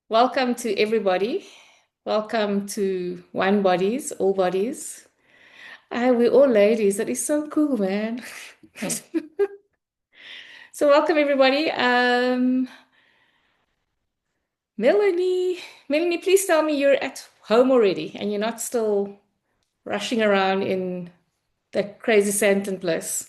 Welcome to everybody. Welcome to One Bodies, All Bodies. We're all ladies. That is so cool, man. So welcome everybody. Melanie, Melanie, please tell me you're at home already and you're not still rushing around in that crazy Sandton place.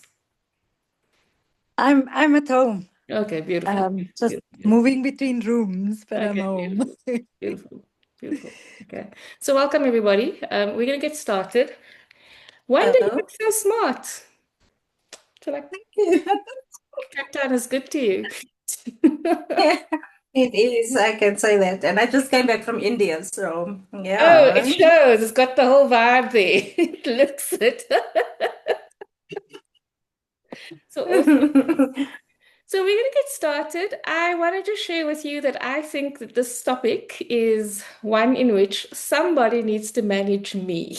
I'm at home. Okay, beautiful. Just Beautiful. moving between rooms, but I'm Okay, home. beautiful. Beautiful. Beautiful. Okay. So welcome everybody. We're gonna get started. Wonder, you Oh, look so smart. So like thank you. Cape Town is good to you. Yeah, it is. I can say that. And I just came back from India, so Oh, it yeah. shows. It's got the whole vibe there. It looks it. So awesome. So we're going to get started. I wanted to share with you that I think that this topic is one in which somebody needs to manage me.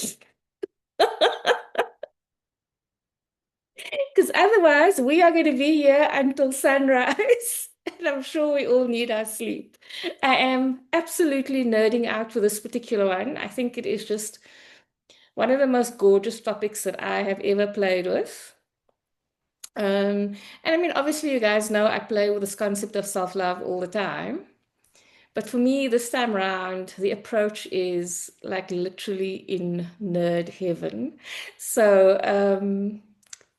Because otherwise, we are going to be here until sunrise. And I'm sure we all need our sleep. I am absolutely nerding out for this particular one. I think it is just one of the most gorgeous topics that I have ever played with. And I mean, obviously, you guys know I play with this concept of self-love all the time. But for me, this time around, the approach is like literally in nerd heaven. So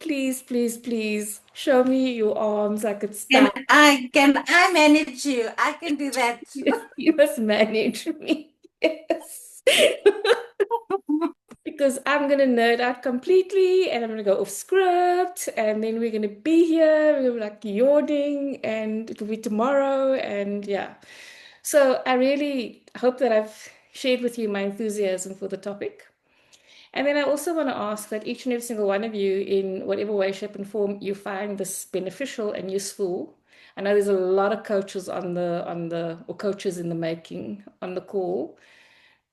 please, please, please show me your arms. I could stand. Can I manage you? I can do that. You must manage me. Yes. Because I'm going to nerd out completely and I'm going to go off script and then we're going to be here, we're gonna be like yawning and it'll be tomorrow and yeah. So I really hope that I've shared with you my enthusiasm for the topic. And then I also want to ask that each and every single one of you, in whatever way, shape, and form you find this beneficial and useful. I know there's a lot of coaches or coaches in the making on the call.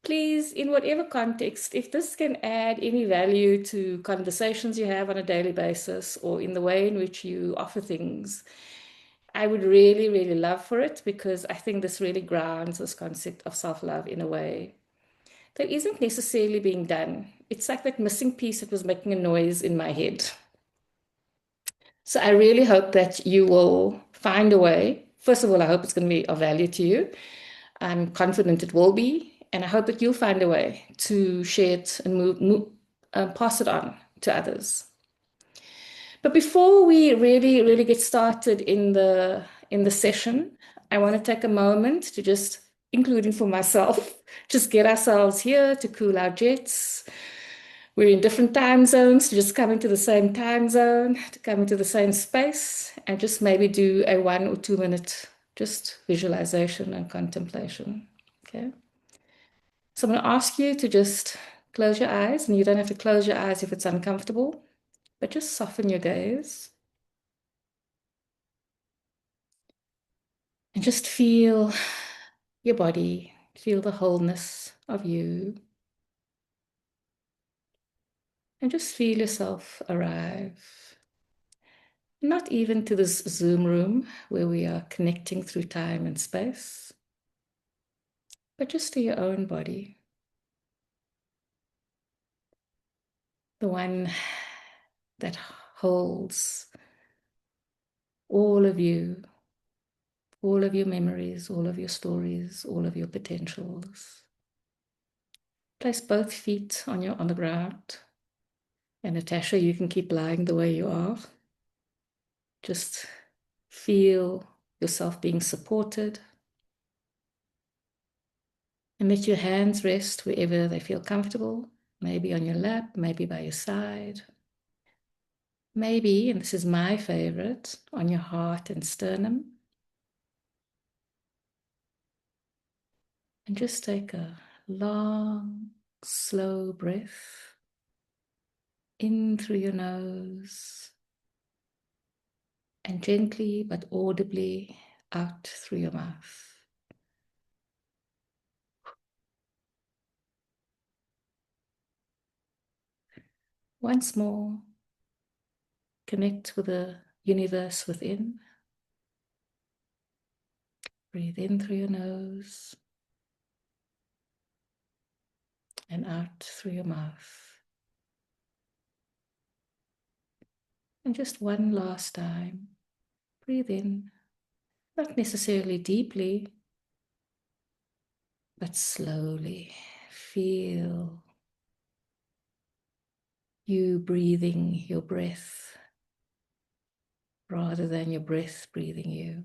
Please, in whatever context, if this can add any value to conversations you have on a daily basis or in the way in which you offer things, I would really, really love for it because I think this really grounds this concept of self-love in a way that isn't necessarily being done. It's like that missing piece that was making a noise in my head. So I really hope that you will find a way. First of all, I hope it's going to be of value to you. I'm confident it will be, and I hope that you'll find a way to share it and pass it on to others. But before we really, really get started in the session, I want to take a moment to just, including for myself, just get ourselves here to cool our jets. We're in different time zones, to just come into the same time zone, to come into the same space, and just maybe do a 1 or 2 minute just visualization and contemplation. Okay. So I'm going to ask you to just close your eyes, and you don't have to close your eyes if it's uncomfortable, but just soften your gaze and just feel your body, feel the wholeness of you, and just feel yourself arrive. Not even to this Zoom room where we are connecting through time and space, but just to your own body, the one that holds all of you, all of your memories, all of your stories, all of your potentials. Place both feet on the ground. And Natasha, you can keep lying the way you are. Just feel yourself being supported. And let your hands rest wherever they feel comfortable, maybe on your lap, maybe by your side. Maybe, and this is my favorite, on your heart and sternum. And just take a long, slow breath in through your nose and gently but audibly out through your mouth. Once more, connect with the universe within. Breathe in through your nose and out through your mouth. And just one last time, breathe in, not necessarily deeply, but slowly. Feel you breathing your breath rather than your breath breathing you.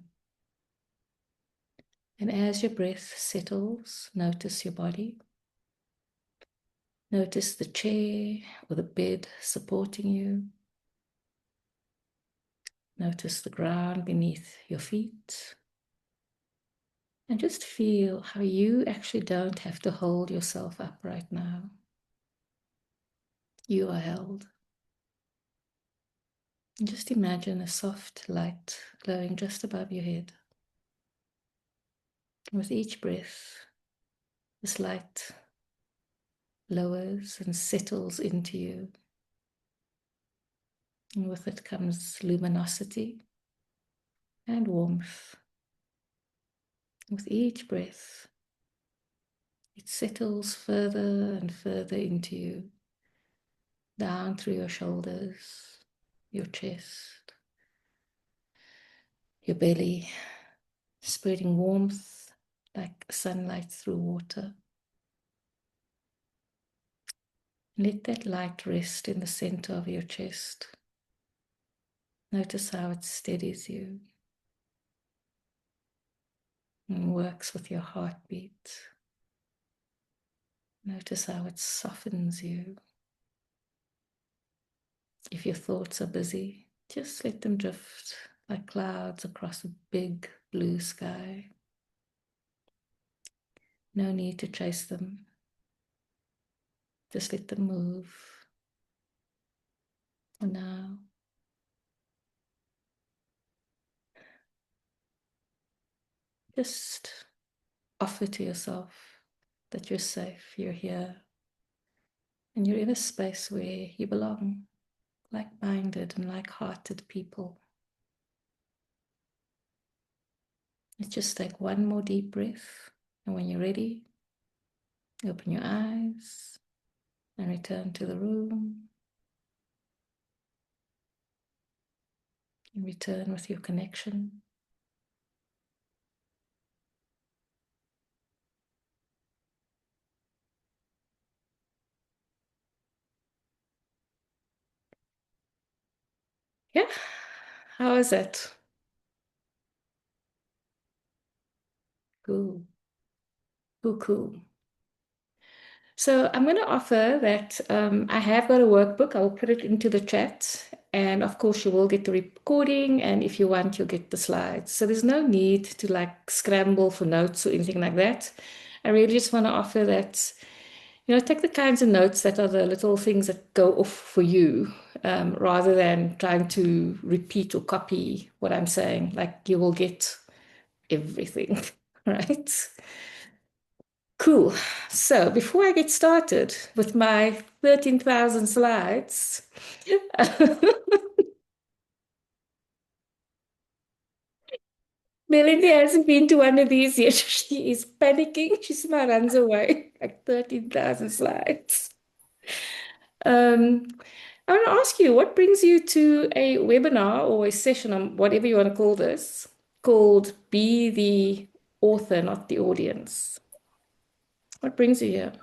And as your breath settles, notice your body. Notice the chair or the bed supporting you. Notice the ground beneath your feet. And just feel how you actually don't have to hold yourself up right now. You are held. And just imagine a soft light glowing just above your head. With each breath, this light lowers and settles into you. And with it comes luminosity and warmth. With each breath, it settles further and further into you, down through your shoulders, your chest, your belly, spreading warmth like sunlight through water. Let that light rest in the center of your chest. Notice how it steadies you and works with your heartbeat. Notice how it softens you. If your thoughts are busy, just let them drift like clouds across a big blue sky. No need to chase them. Just let them move. And now, just offer to yourself that you're safe, you're here, and you're in a space where you belong, like-minded and like-hearted people. Let's just take one more deep breath, and when you're ready, open your eyes and return to the room. And return with your connection. Yeah, how is it? Cool, cool, cool. So I'm going to offer that I have got a workbook. I'll put it into the chat. And of course, you will get the recording. And if you want, you'll get the slides. So there's no need to like scramble for notes or anything like that. I really just want to offer that, take the kinds of notes that are the little things that go off for you, rather than trying to repeat or copy what I'm saying. Like you will get everything, right? Cool. So before I get started with my 13,000 slides, Melanie hasn't been to one of these yet. She is panicking. She somehow runs away, like 13,000 slides. I want to ask you, what brings you to a webinar or a session on whatever you want to call this, called Be the Author, Not the Audience? What brings you here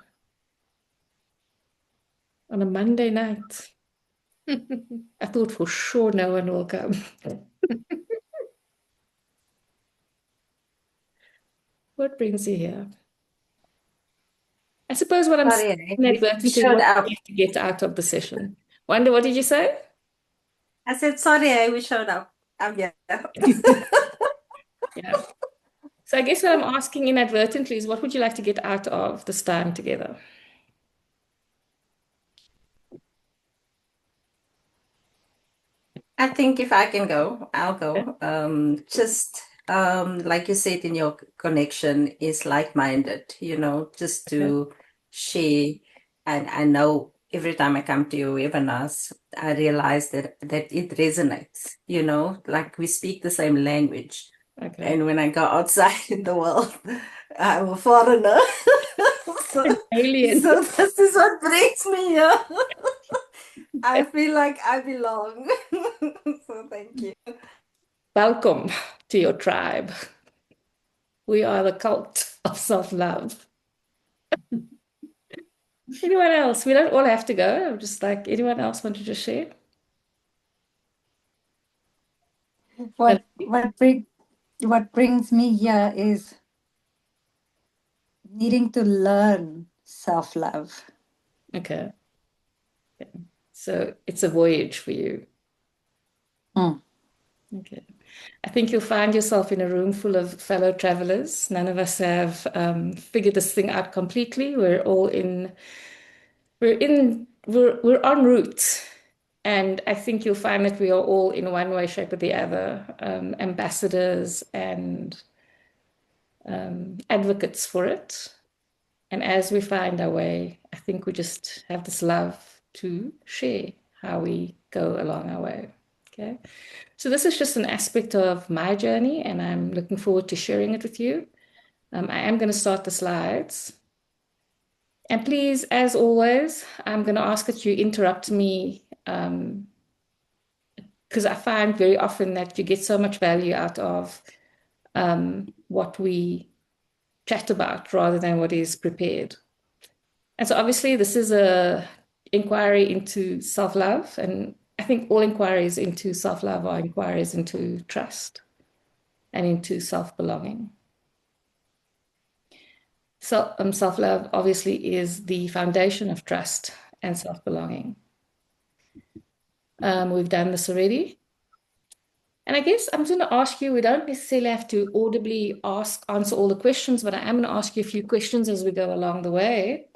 on a Monday night? I thought for sure no one will come. What brings you here? I suppose what I'm saying Sorry, we inadvertently is showed what up. you have to get out of the session. Wonder, what did you say? I said, sorry, we showed up. I'm here. Yeah. So I guess what I'm asking inadvertently is what would you like to get out of this time together? I think if I can go, I'll Yeah. go. Just like you said in your connection is like-minded, just Okay. to share. And I know every time I come to your webinars, I realize that it resonates, like we speak the same language. Okay. And when I go outside in the world, I'm a foreigner. So, An alien. so this is what brings me here. I feel like I belong. So thank you. Welcome to your tribe. We are the cult of self-love. Anyone else? We don't all have to go. I'm just like, anyone else want to just share? What what bring what brings me here is needing to learn self-love. Okay. So it's a voyage for you. Mm. Okay. I think you'll find yourself in a room full of fellow travelers. None of us have figured this thing out completely. We're en route. And I think you'll find that we are all in one way, shape, or the other, ambassadors and advocates for it. And as we find our way, I think we just have this love to share how we go along our way. Okay. So this is just an aspect of my journey, and I'm looking forward to sharing it with you. I am going to start the slides. And please, as always, I'm going to ask that you interrupt me because I find very often that you get so much value out of what we chat about rather than what is prepared. And so obviously this is a inquiry into self-love, and I think all inquiries into self-love are inquiries into trust and into self-belonging. So, self-love obviously is the foundation of trust and self-belonging. We've done this already. And I guess I'm going to ask you, we don't necessarily have to audibly answer all the questions, but I am going to ask you a few questions as we go along the way.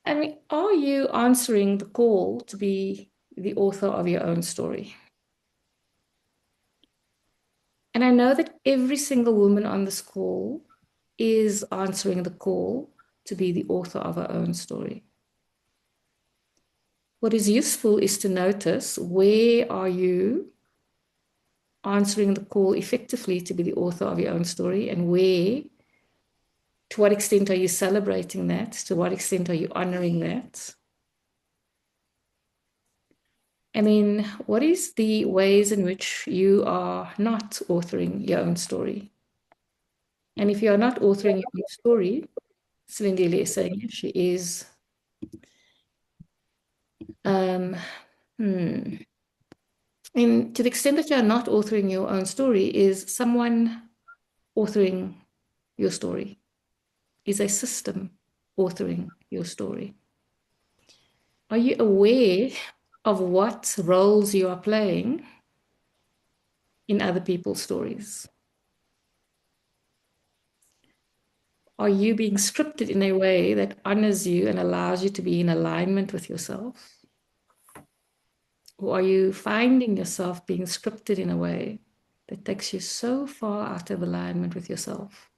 I mean, are you answering the call to be the author of your own story? And I know that every single woman on this call is answering the call to be the author of her own story. What is useful is to notice, where are you answering the call effectively to be the author of your own story, and where, to what extent are you celebrating that? To what extent are you honoring that? And then what is the ways in which you are not authoring your own story? And if you are not authoring your own story, Silindile is saying she is and to the extent that you are not authoring your own story, is someone authoring your story? Is a system authoring your story? Are you aware of what roles you are playing in other people's stories? Are you being scripted in a way that honors you and allows you to be in alignment with yourself? Or are you finding yourself being scripted in a way that takes you so far out of alignment with yourself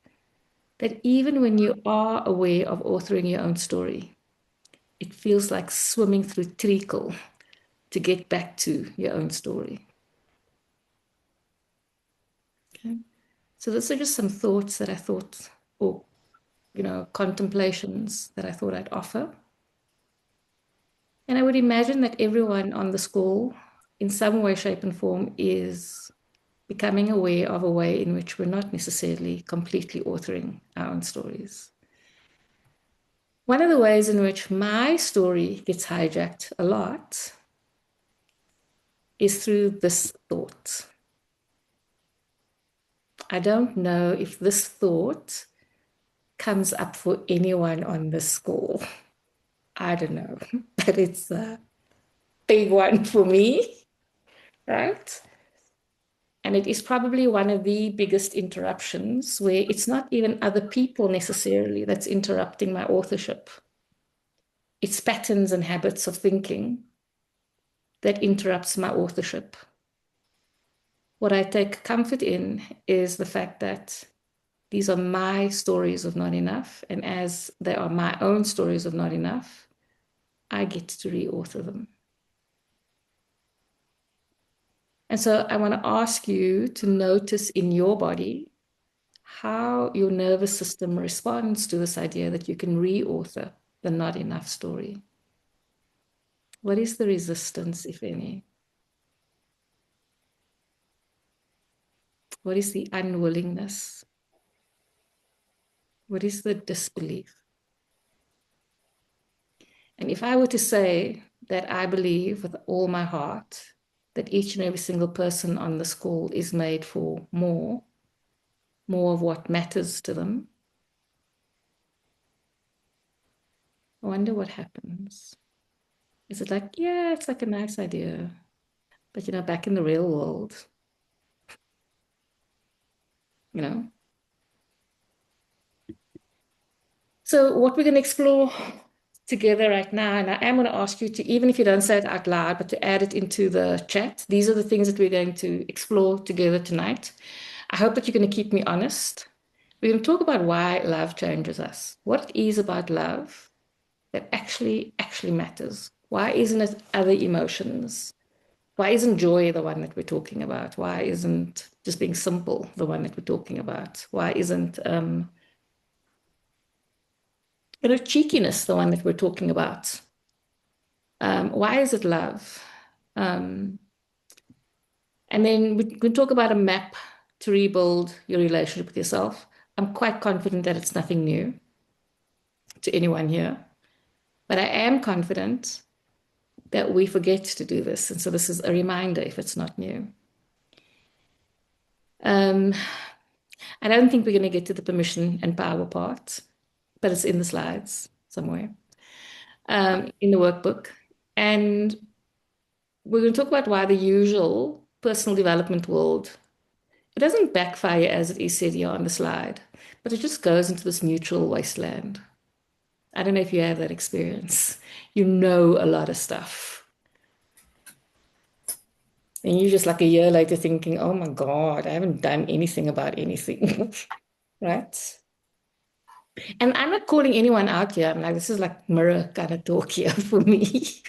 that even when you are aware of authoring your own story, it feels like swimming through treacle to get back to your own story? Okay. So those are just some thoughts that I thought, or contemplations that I thought I'd offer. And I would imagine that everyone on the call, in some way, shape, and form, is becoming aware of a way in which we're not necessarily completely authoring our own stories. One of the ways in which my story gets hijacked a lot is through this thought. I don't know if this thought comes up for anyone on this call. I don't know, but it's a big one for me, right? And it is probably one of the biggest interruptions, where it's not even other people necessarily that's interrupting my authorship. It's patterns and habits of thinking that interrupts my authorship. What I take comfort in is the fact that these are my stories of not enough. And as they are my own stories of not enough, I get to reauthor them. And so I want to ask you to notice in your body how your nervous system responds to this idea that you can reauthor the not enough story. What is the resistance, if any? What is the unwillingness? What is the disbelief? And if I were to say that I believe with all my heart that each and every single person on this call is made for more of what matters to them, I wonder what happens. Is it like, yeah, it's like a nice idea, but back in the real world, So what we're going to explore together right now, and I am going to ask you to, even if you don't say it out loud, but to add it into the chat. These are the things that we're going to explore together tonight. I hope that you're going to keep me honest. We're going to talk about why love changes us, what it is about love that actually matters. Why isn't it other emotions? Why isn't joy the one that we're talking about? Why isn't just being simple the one that we're talking about? Why isn't cheekiness the one that we're talking about? Why is it love? And then we can talk about a map to rebuild your relationship with yourself. I'm quite confident that it's nothing new to anyone here, but I am confident that we forget to do this. And so this is a reminder if it's not new. I don't think we're going to get to the permission and power part, but it's in the slides somewhere, in the workbook. And we're going to talk about why the usual personal development world, it doesn't backfire as it is said here on the slide, but it just goes into this neutral wasteland. I don't know if you have that experience. You know a lot of stuff. And you're just like a year later thinking, oh my God, I haven't done anything about anything, right? And I'm not calling anyone out here. I'm like, this is like mirror kind of talk here for me,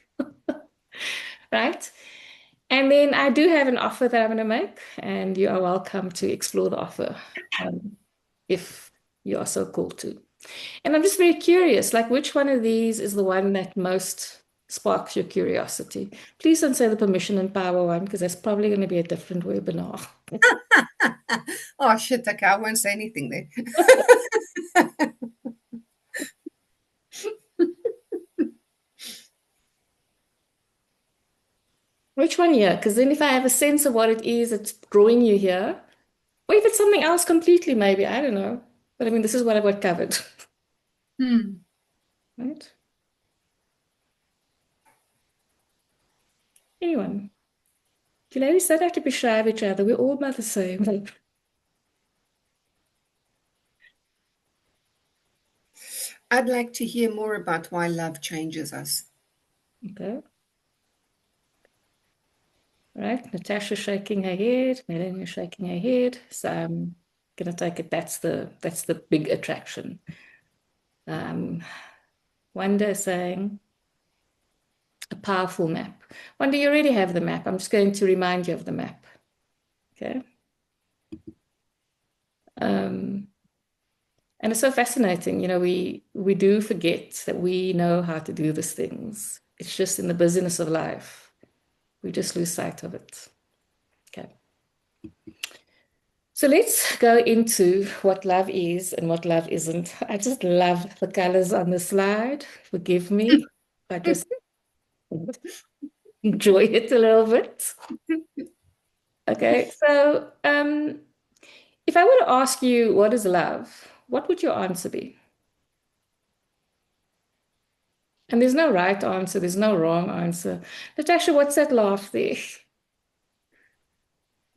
right? And then I do have an offer that I'm going to make, and you are welcome to explore the offer if you are so called to. And I'm just very curious, like which one of these is the one that most sparks your curiosity? Please don't say the permission and power one, because that's probably going to be a different webinar. Oh, shit, okay, I won't say anything then. Which one here? Because then if I have a sense of what it is that's drawing you here, or if it's something else completely, maybe, I don't know. But I mean, this is what I've got covered. Right? Anyone? You ladies don't have to be shy of each other. We're all about the same. I'd like to hear more about why love changes us. Okay. Right, Natasha shaking her head, Melanie shaking her head. So I'm gonna take it that's the big attraction. Wanda saying a powerful map. Wanda, you already have the map. I'm just going to remind you of the map. Okay. And it's so fascinating, we do forget that we know how to do these things. It's just in the busyness of life. We just lose sight of it. Okay. So let's go into what love is and what love isn't. I just love the colors on the slide. Forgive me. I just enjoy it a little bit. Okay. So if I were to ask you what is love, what would your answer be? And there's no right answer. There's no wrong answer. Natasha, what's that laugh there?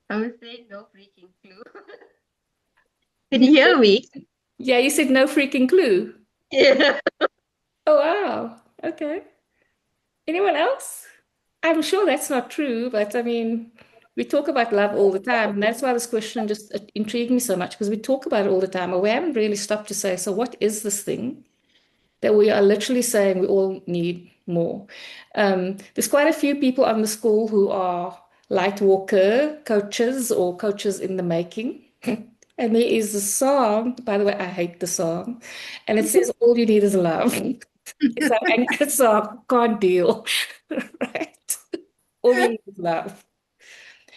I was saying no freaking clue. Can you hear me? Yeah, you said no freaking clue. Yeah. Oh, wow. Okay. Anyone else? I'm sure that's not true, but I mean, we talk about love all the time. And that's why this question just intrigued me so much, because we talk about it all the time, but we haven't really stopped to say, so what is this thing that we are literally saying we all need more? There's quite a few people on the call who are light walker coaches or coaches in the making. And there is a song, by the way, I hate the song, and it says, "All you need is love." It's an anchor song, can't deal, right? All you need is love.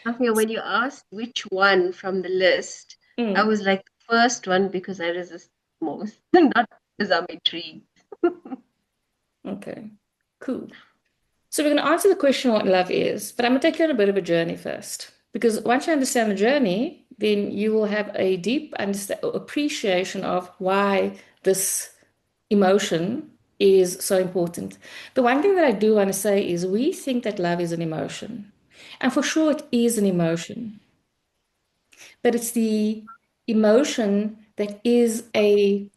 Okay, when you asked which one from the list, I Mm, was like the first one because I resist most, not because I'm intrigued. okay, cool. So we're going to answer the question what love is, but I'm going to take you on a bit of a journey first. Because once you understand the journey, then you will have a deep appreciation of why this emotion is so important. The one thing that I do want to say is we think that love is an emotion. And for sure, it is an emotion, but it's the emotion that is a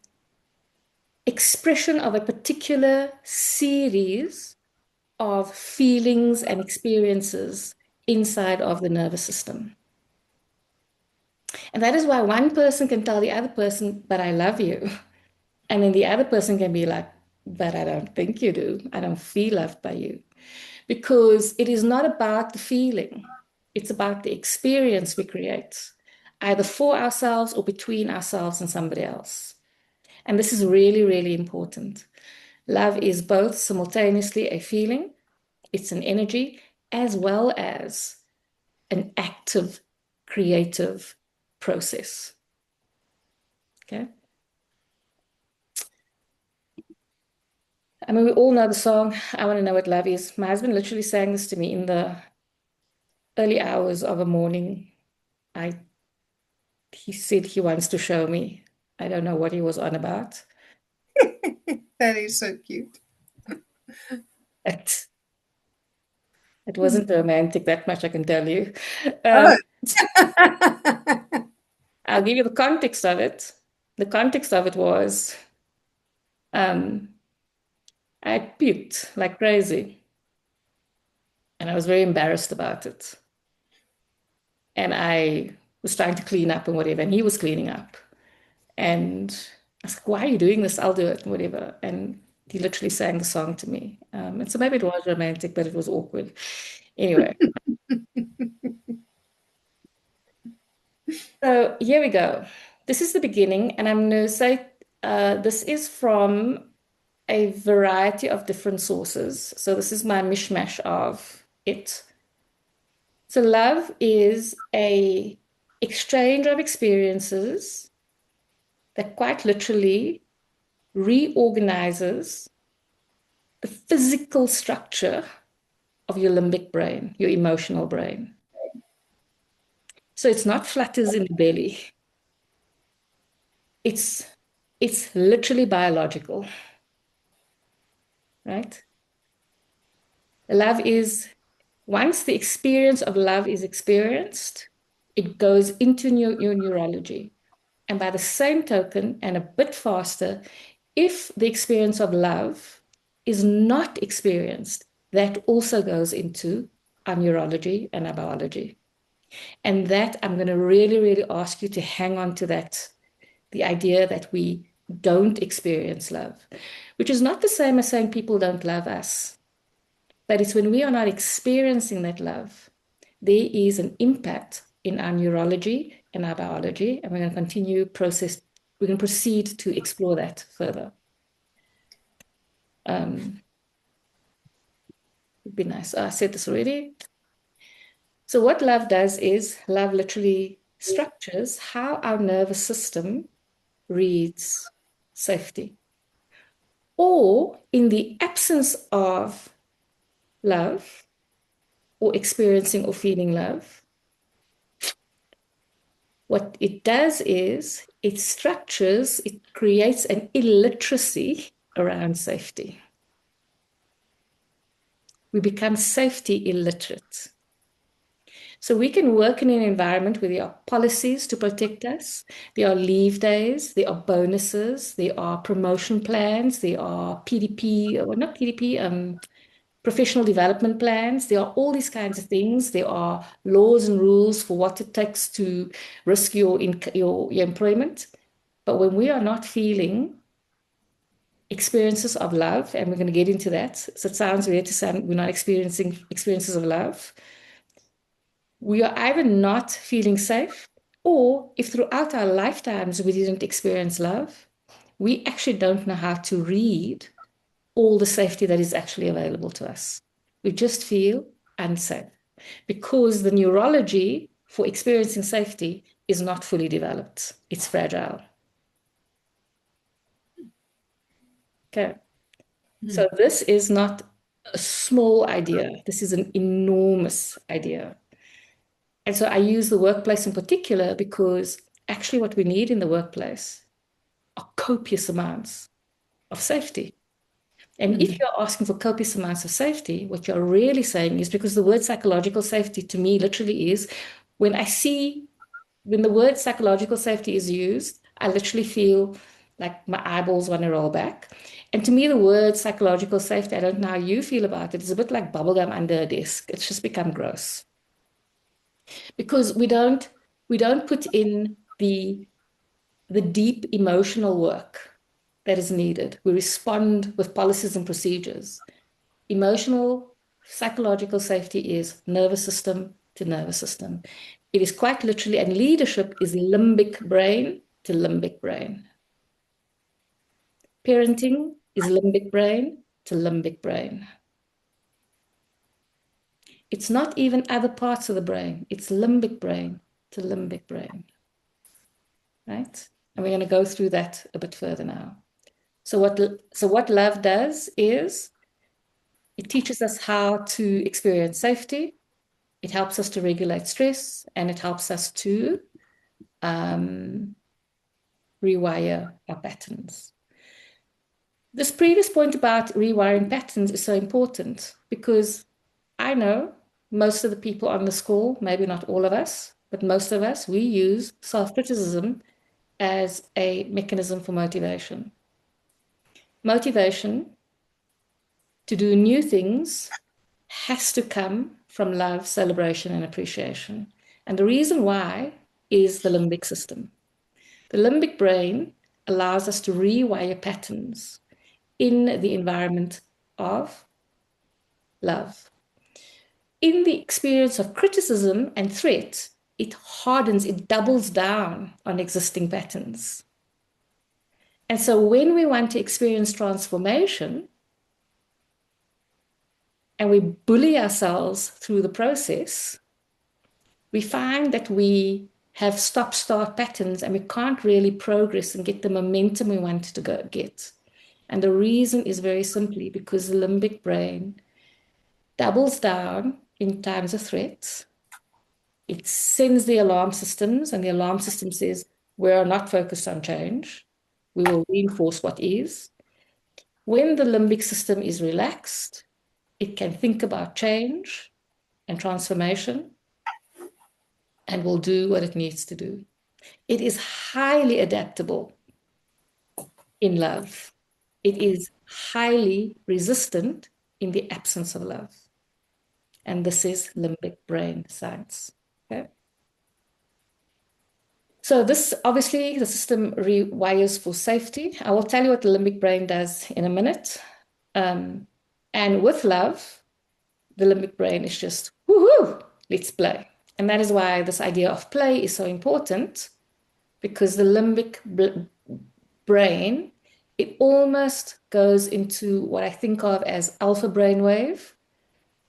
expression of a particular series of feelings and experiences inside of the nervous system. And that is why one person can tell the other person, but I love you. And then the other person can be like, but I don't think you do. I don't feel loved by you. Because it is not about the feeling, it's about the experience we create, either for ourselves or between ourselves and somebody else. And this is really, really important. Love is both simultaneously a feeling, it's an energy, as well as an active, creative process. Okay. I mean, we all know the song, "I Want to Know What Love Is." My husband literally sang this to me in the early hours of a morning. He said he wants to show me. I don't know what he was on about. That is so cute. It, it wasn't romantic that much, I can tell you. Oh. I'll give you the context of it. The context of it was um, I puked like crazy, and I was very embarrassed about it. And I was trying to clean up and whatever, and he was cleaning up. And I was like, "Why are you doing this? I'll do it," and whatever. And he literally sang the song to me. And so maybe it was romantic, but it was awkward. Anyway, so here we go. This is the beginning, and I'm going to say this is from a variety of different sources. So this is my mishmash of it. So love is a exchange of experiences that quite literally reorganizes the physical structure of your limbic brain, your emotional brain. So it's not flutters in the belly. It's literally biological, right? Love is, once the experience of love is experienced, it goes into your neurology. And by the same token, and a bit faster, if the experience of love is not experienced, that also goes into our neurology and our biology. And that I'm going to really, really ask you to hang on to that, the idea that we don't experience love, which is not the same as saying people don't love us. But it's when we are not experiencing that love, there is an impact in our neurology and our biology, and we're going to we're going to proceed to explore that further. It'd be nice. I said this already. So what love does is love literally structures how our nervous system reads safety. Or in the absence of love or experiencing or feeling love, what it does is it creates an illiteracy around safety. We become safety illiterate. So we can work in an environment where there are policies to protect us. There are leave days, there are bonuses, there are promotion plans, there are PDP, or not PDP, professional development plans. There are all these kinds of things. There are laws and rules for what it takes to risk your employment. But when we are not feeling experiences of love, and we're going to get into that, so it sounds weird to say we're not experiencing experiences of love. we are either not feeling safe, or if throughout our lifetimes we didn't experience love, we actually don't know how to read all the safety that is actually available to us. We just feel unsafe because the neurology for experiencing safety is not fully developed. It's fragile. Okay. So this is not a small idea. This is an enormous idea. And so I use the workplace in particular because actually what we need in the workplace are copious amounts of safety. And if you're asking for copious amounts of safety, what you're really saying is, because the word psychological safety to me literally is, when the word psychological safety is used, I literally feel like my eyeballs want to roll back. And to me, the word psychological safety, I don't know how you feel about it, it's a bit like bubblegum under a desk. It's just become gross. Because we don't put in the deep emotional work that is needed. We respond with policies and procedures. Emotional, psychological safety is nervous system to nervous system. It is quite literally, and leadership is limbic brain to limbic brain. Parenting is limbic brain to limbic brain. It's not even other parts of the brain. It's limbic brain to limbic brain, right? And we're going to go through that a bit further now. So what love does is it teaches us how to experience safety. It helps us to regulate stress, and it helps us to rewire our patterns. This previous point about rewiring patterns is so important because I know most of the people on this call, maybe not all of us, but most of us, we use self-criticism as a mechanism for motivation. Motivation to do new things has to come from love, celebration, and appreciation. And the reason why is the limbic system. The limbic brain allows us to rewire patterns in the environment of love. In the experience of criticism and threat, it hardens, it doubles down on existing patterns. And so when we want to experience transformation and we bully ourselves through the process, we find that we have stop-start patterns and we can't really progress and get the momentum we want to get. And the reason is very simply because the limbic brain doubles down in times of threats. It sends the alarm systems, and the alarm system says, we are not focused on change. We will reinforce what is. When the limbic system is relaxed, it can think about change and transformation and will do what it needs to do. It is highly adaptable in love. It is highly resistant in the absence of love. And this is limbic brain science. Okay? So this, obviously, the system rewires for safety. I will tell you what the limbic brain does in a minute. And with love, the limbic brain is just, woohoo, let's play. And that is why this idea of play is so important, because the limbic brain, it almost goes into what I think of as alpha brainwave.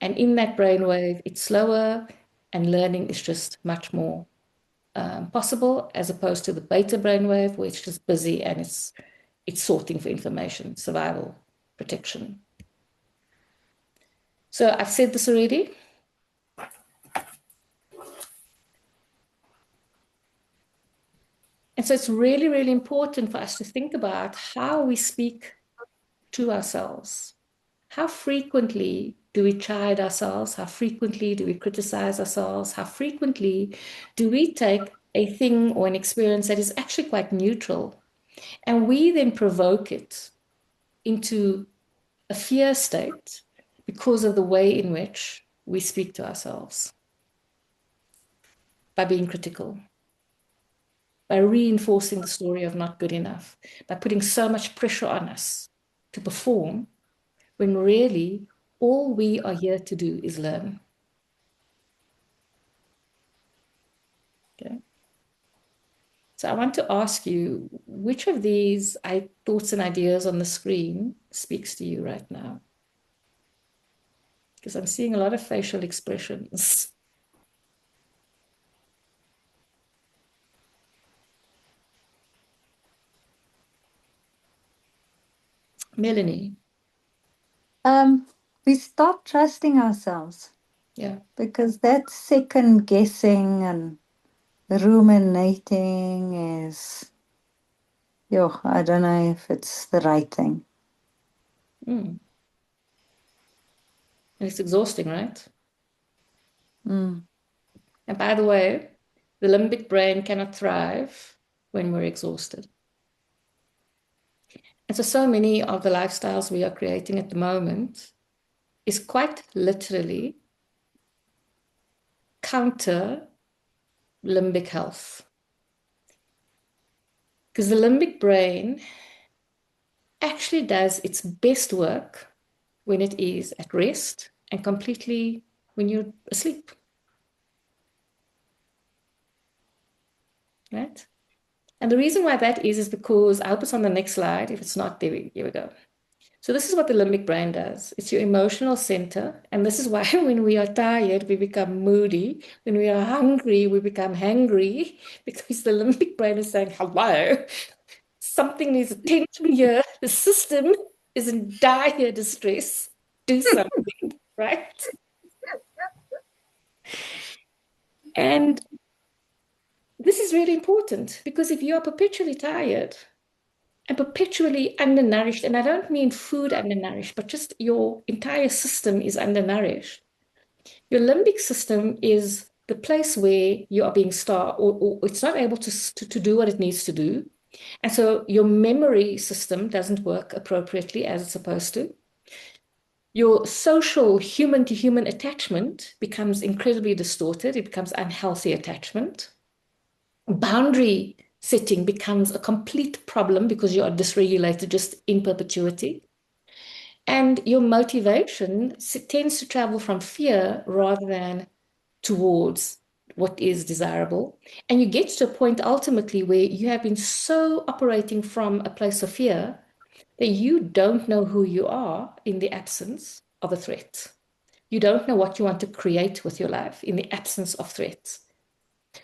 And in that brainwave, it's slower and learning is just much more possible, as opposed to the beta brainwave, where it's just busy and it's sorting for information, survival, protection. So I've said this already. And so it's really, really important for us to think about how we speak to ourselves. How frequently do we chide ourselves? How frequently do we criticize ourselves? How frequently do we take a thing or an experience that is actually quite neutral, and we then provoke it into a fear state because of the way in which we speak to ourselves? By being critical, by reinforcing the story of not good enough, by putting so much pressure on us to perform, when really all we are here to do is learn. So I want to ask you, which of these thoughts and ideas on the screen speaks to you right now? Because I'm seeing a lot of facial expressions. Melanie. We stop trusting ourselves Yeah. because that second guessing and ruminating is, I don't know if it's the right thing. And it's exhausting, right? Mm. And by the way, the limbic brain cannot thrive when we're exhausted. And so many of the lifestyles we are creating at the moment is quite literally counter limbic health. Because the limbic brain actually does its best work when it is at rest and completely when you're asleep. Right? And the reason why that is because, I hope it's on the next slide. If it's not, here we go. So this is what the limbic brain does. It's your emotional center. And this is why when we are tired, we become moody. When we are hungry, we become hangry, because the limbic brain is saying, hello, something needs attention here. The system is in dire distress. Do something, right? And this is really important, because if you are perpetually tired and perpetually undernourished, and I don't mean food undernourished, but just your entire system is undernourished, your limbic system is the place where you are being starved, or it's not able to do what it needs to do. And so your memory system doesn't work appropriately as it's supposed to. Your social human-to-human attachment becomes incredibly distorted. It becomes unhealthy attachment. Boundary setting becomes a complete problem because you are dysregulated just in perpetuity. And your motivation tends to travel from fear rather than towards what is desirable. And you get to a point ultimately where you have been so operating from a place of fear that you don't know who you are in the absence of a threat. You don't know what you want to create with your life in the absence of threats.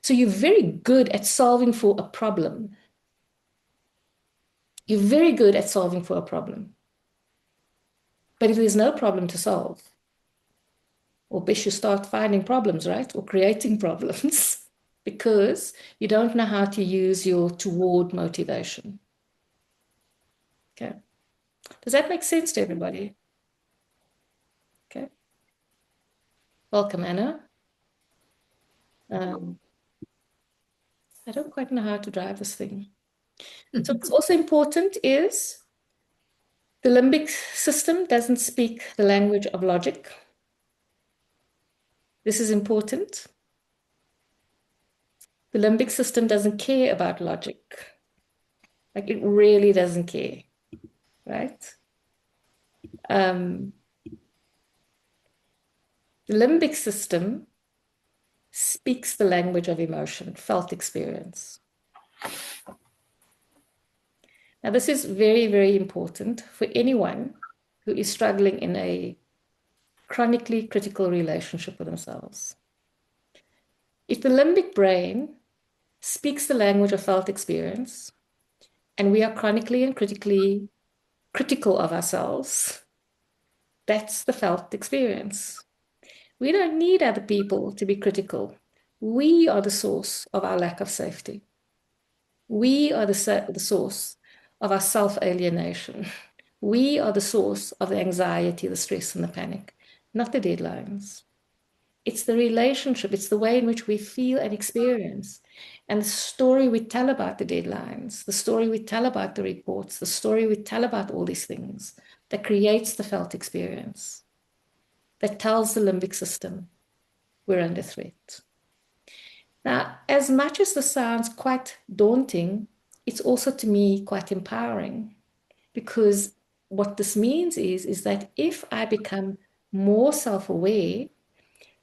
So you're very good at solving for a problem. You're very good at solving for a problem. But if there's no problem to solve, or best you start finding problems, right? Or creating problems because you don't know how to use your toward motivation. Okay. Does that make sense to everybody? Okay. Welcome, Anna. I don't quite know how to drive this thing. So what's also important is the limbic system doesn't speak the language of logic. This is important. The limbic system doesn't care about logic. Like, it really doesn't care, right? The limbic system speaks the language of emotion, felt experience. Now, this is very, very important for anyone who is struggling in a chronically critical relationship with themselves. If the limbic brain speaks the language of felt experience, and we are chronically and critically critical of ourselves, that's the felt experience. We don't need other people to be critical. We are the source of our lack of safety. We are the source of our self-alienation. We are the source of the anxiety, the stress, and the panic, not the deadlines. It's the relationship, it's the way in which we feel and experience, and the story we tell about the deadlines, the story we tell about the reports, the story we tell about all these things that creates the felt experience, that tells the limbic system we're under threat. Now, as much as this sounds quite daunting, it's also, to me, quite empowering, because what this means is that if I become more self-aware,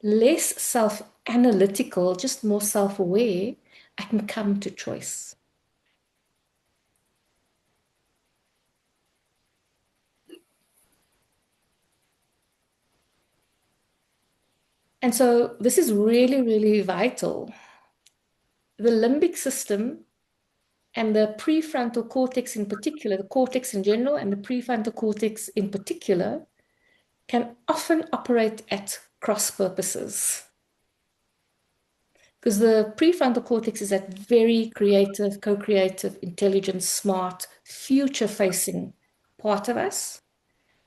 less self-analytical, just more self-aware, I can come to choice. And so this is really, really vital. The limbic system and the prefrontal cortex in particular, the cortex in general and the prefrontal cortex in particular, can often operate at cross purposes. Because the prefrontal cortex is that very creative, co-creative, intelligent, smart, future-facing part of us,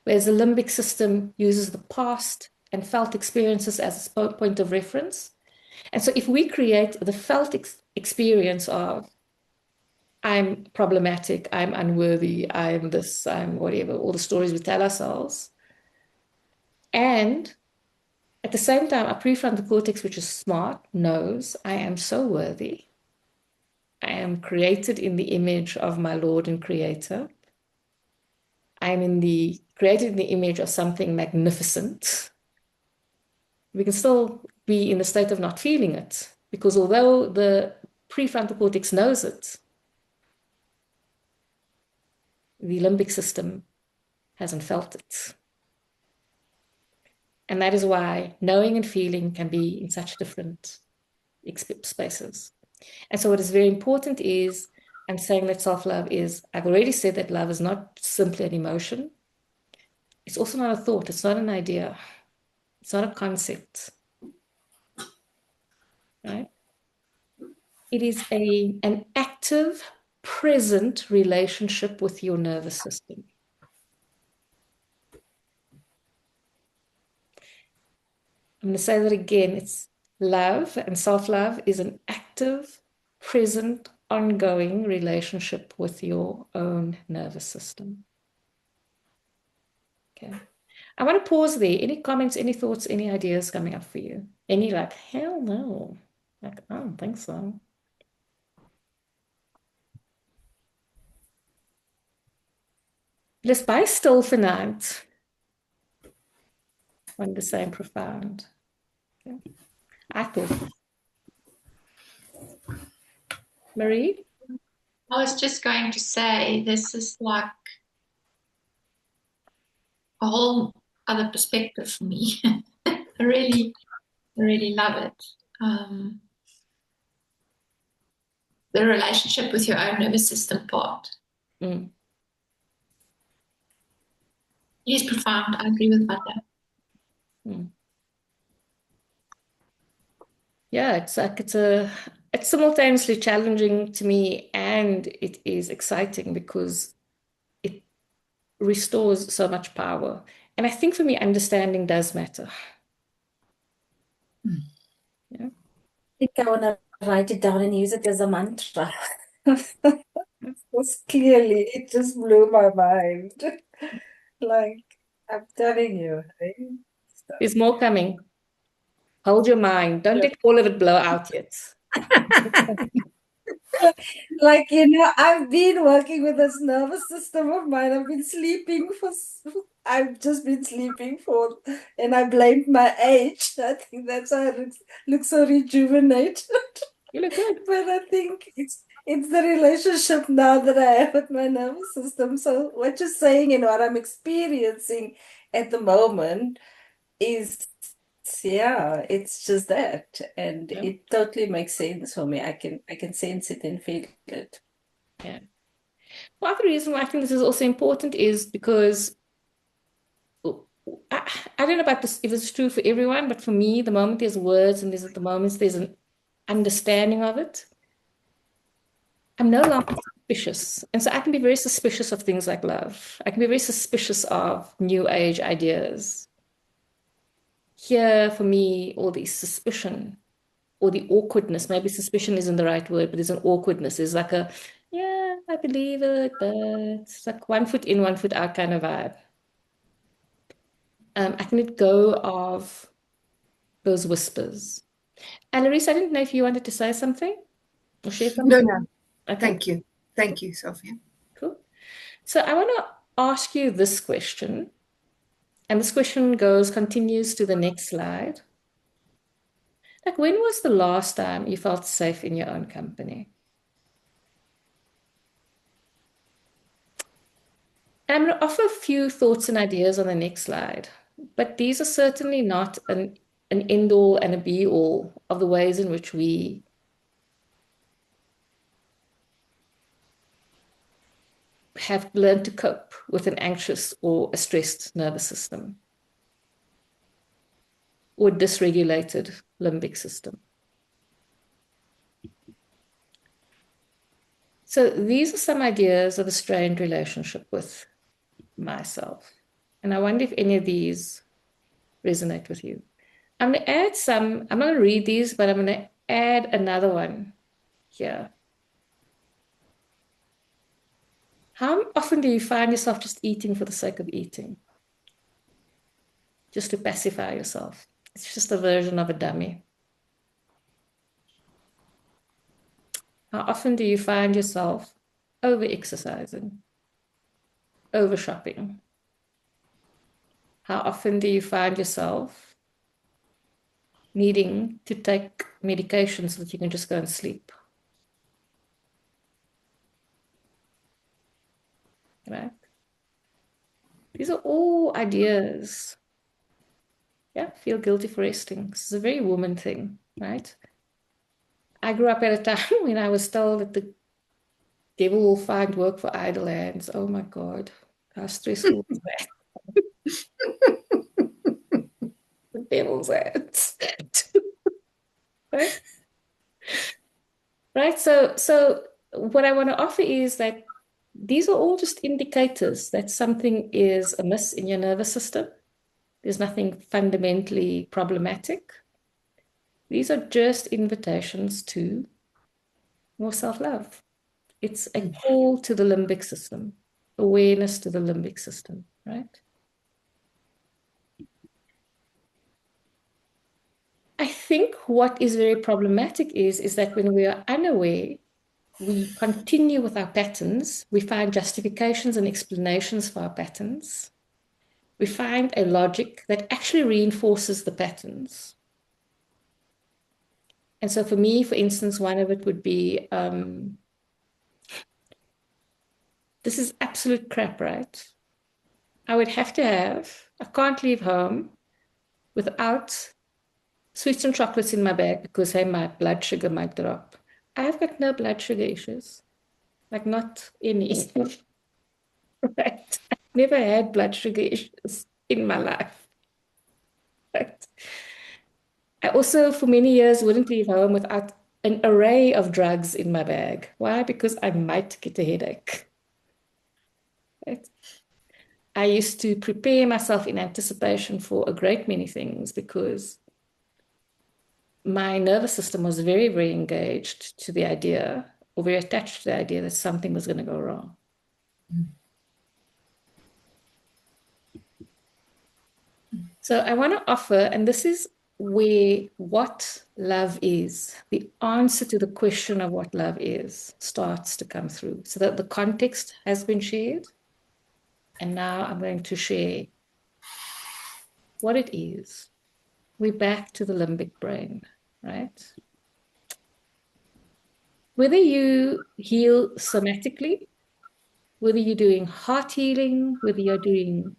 whereas the limbic system uses the past and felt experiences as a point of reference. And so if we create the felt experience of I'm problematic, I'm unworthy, I'm this, I'm whatever, all the stories we tell ourselves, and at the same time, our prefrontal cortex, which is smart, knows I am so worthy. I am created in the image of my Lord and Creator. I am created in the image of something magnificent. We can still be in the state of not feeling it, because although the prefrontal cortex knows it, the limbic system hasn't felt it. And that is why knowing and feeling can be in such different spaces. And so what is very important is, I'm saying that self-love is, I've already said that love is not simply an emotion. It's also not a thought. It's not an idea. It's not a concept. Right? It is an active, present relationship with your nervous system. I'm going to say that again. It's love, and self-love is an active, present, ongoing relationship with your own nervous system. Okay. I want to pause there. Any comments, any thoughts, any ideas coming up for you? Any like, hell no. Like, I don't think so. Let's buy still for night. On the same profound. Okay. I thought. Marie? I was just going to say this is like a whole other perspective for me. I really love it. The relationship with your own nervous system part. Mm. It is profound. I agree with Butler. Mm. Yeah, it's simultaneously challenging to me, and it is exciting because it restores so much power. And I think for me, understanding does matter. Yeah. I think I want to write it down and use it as a mantra. Because clearly, it just blew my mind. Like, I'm telling you, right? There's more coming. Hold your mind. Don't let all of it blow out yet. Like, I've been working with this nervous system of mine. I've just been sleeping and I blamed my age. I think that's why I look so rejuvenated. You look good. But I think it's the relationship now that I have with my nervous system. So what you're saying and what I'm experiencing at the moment is, yeah, it's just that. And Yeah. it totally makes sense for me. I can sense it and feel it. Yeah. Well, the reason why I think this is also important is because I don't know about this, if it's true for everyone, but for me, the moment there's words and there's an understanding of it, I'm no longer suspicious. And so I can be very suspicious of things like love. I can be very suspicious of new age ideas. Here, for me, all the suspicion or the awkwardness, maybe suspicion isn't the right word, but there's an awkwardness. There's like yeah, I believe it, but it's like 1 foot in, 1 foot out kind of vibe. I can let go of those whispers. And Larissa, I didn't know if you wanted to say something or share something. No. Okay. Thank you. Thank you, Sophia. Cool. So I want to ask you this question, and this question continues to the next slide. Like, when was the last time you felt safe in your own company? And I'm going to offer a few thoughts and ideas on the next slide, but these are certainly not a an end all and a be all of the ways in which we have learned to cope with an anxious or a stressed nervous system or dysregulated limbic system. So these are some ideas of a strained relationship with myself. And I wonder if any of these resonate with you. I'm going to add some, I'm not going to read these, but I'm going to add another one here. How often do you find yourself just eating for the sake of eating? Just to pacify yourself. It's just a version of a dummy. How often do you find yourself over-exercising, over-shopping? How often do you find yourself needing to take medication so that you can just go and sleep? Right? These are all ideas. Yeah, feel guilty for resting. This is a very woman thing, right? I grew up at a time when I was told that the devil will find work for idle hands. Oh my God, how stressful is that? The devil's hands. Right? Right. So what I want to offer is that these are all just indicators that something is amiss in your nervous system. There's nothing fundamentally problematic. These are just invitations to more self-love. It's a call to the limbic system, awareness to the limbic system, right? I think what is very problematic is that when we are unaware, we continue with our patterns. We find justifications and explanations for our patterns. We find a logic that actually reinforces the patterns. And so for me, for instance, one of it would be, this is absolute crap, right? I would have to have, I can't leave home without sweets and chocolates in my bag because, hey, my blood sugar might drop. I've got no blood sugar issues, like not any. Right? I've never had blood sugar issues in my life. Right? I also, for many years, wouldn't leave home without an array of drugs in my bag. Why? Because I might get a headache. Right? I used to prepare myself in anticipation for a great many things because my nervous system was very, very engaged to the idea or very attached to the idea that something was going to go wrong. So I want to offer, and this is where what love is, the answer to the question of what love is starts to come through. So that the context has been shared. And now I'm going to share what it is. We're back to the limbic brain, right? Whether you heal somatically, whether you're doing heart healing, whether you're doing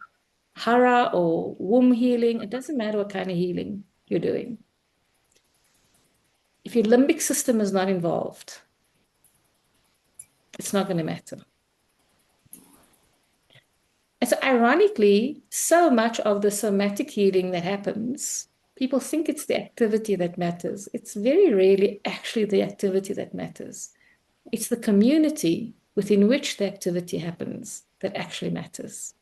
hara or womb healing, it doesn't matter what kind of healing you're doing. If your limbic system is not involved, it's not going to matter. And so ironically, so much of the somatic healing that happens, people think it's the activity that matters. It's very rarely actually the activity that matters. It's the community within which the activity happens that actually matters.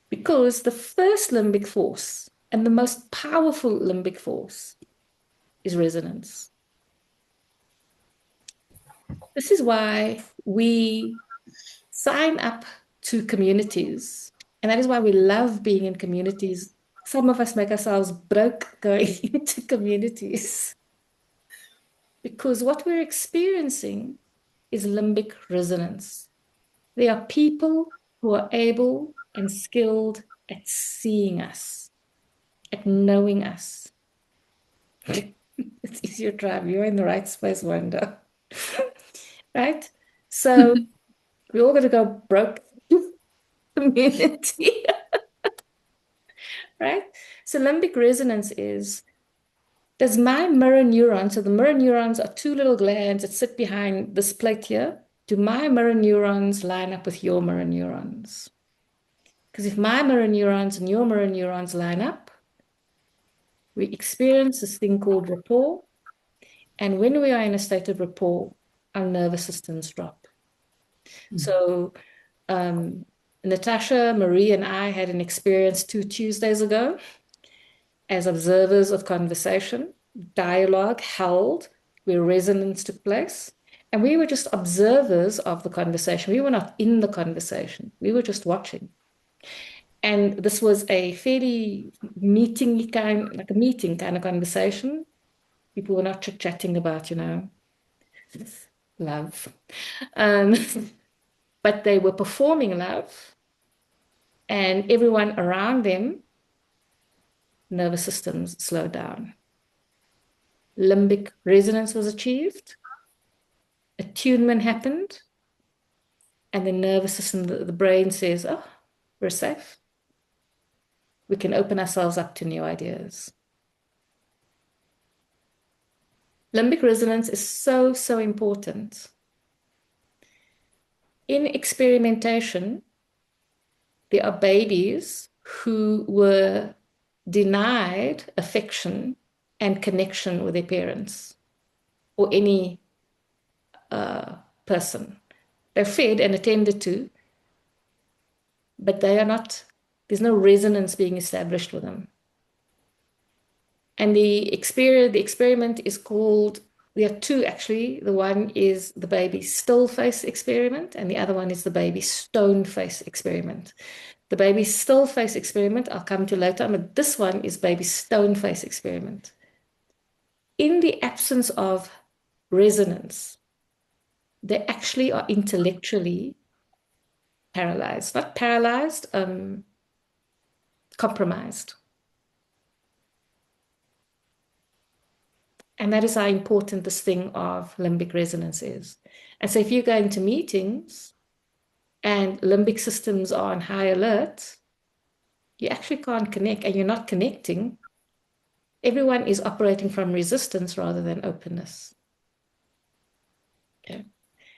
Because the first limbic force and the most powerful limbic force is resonance. This is why we sign up to communities. And that is why we love being in communities. Some of us make ourselves broke going into communities. Because what we're experiencing is limbic resonance. There are people who are able and skilled at seeing us, at knowing us. It's easier to drive. You're in the right space, Wanda. Right? So we're all going to go broke community. right? So limbic resonance is, does my mirror neuron, so the mirror neurons are two little glands that sit behind this plate here, do my mirror neurons line up with your mirror neurons? Because if my mirror neurons and your mirror neurons line up, we experience this thing called rapport. And when we are in a state of rapport, our nervous systems drop. So Natasha, Marie, and I had an experience 2 Tuesdays ago as observers of conversation, dialogue held, where resonance took place. And we were just observers of the conversation. We were not in the conversation. We were just watching. And this was a fairly meeting kind, like a meeting kind of conversation. People were not chit-chatting about, love. But they were performing love, and everyone around them, nervous systems slowed down. Limbic resonance was achieved, attunement happened, and the nervous system, the brain says, oh, we're safe. We can open ourselves up to new ideas. Limbic resonance is so, so important. In experimentation, there are babies who were denied affection and connection with their parents or any person. They're fed and attended to, but they are not, there's no resonance being established with them. And the experiment is called, there are two actually. The one is the baby still face experiment, and the other one is the baby stone face experiment. The baby still face experiment, I'll come to later, but this one is baby stone face experiment. In the absence of resonance, they actually are intellectually paralyzed, not paralyzed, compromised. And that is how important this thing of limbic resonance is. And so if you go into meetings and limbic systems are on high alert, you actually can't connect, and you're not connecting. Everyone is operating from resistance rather than openness. Okay?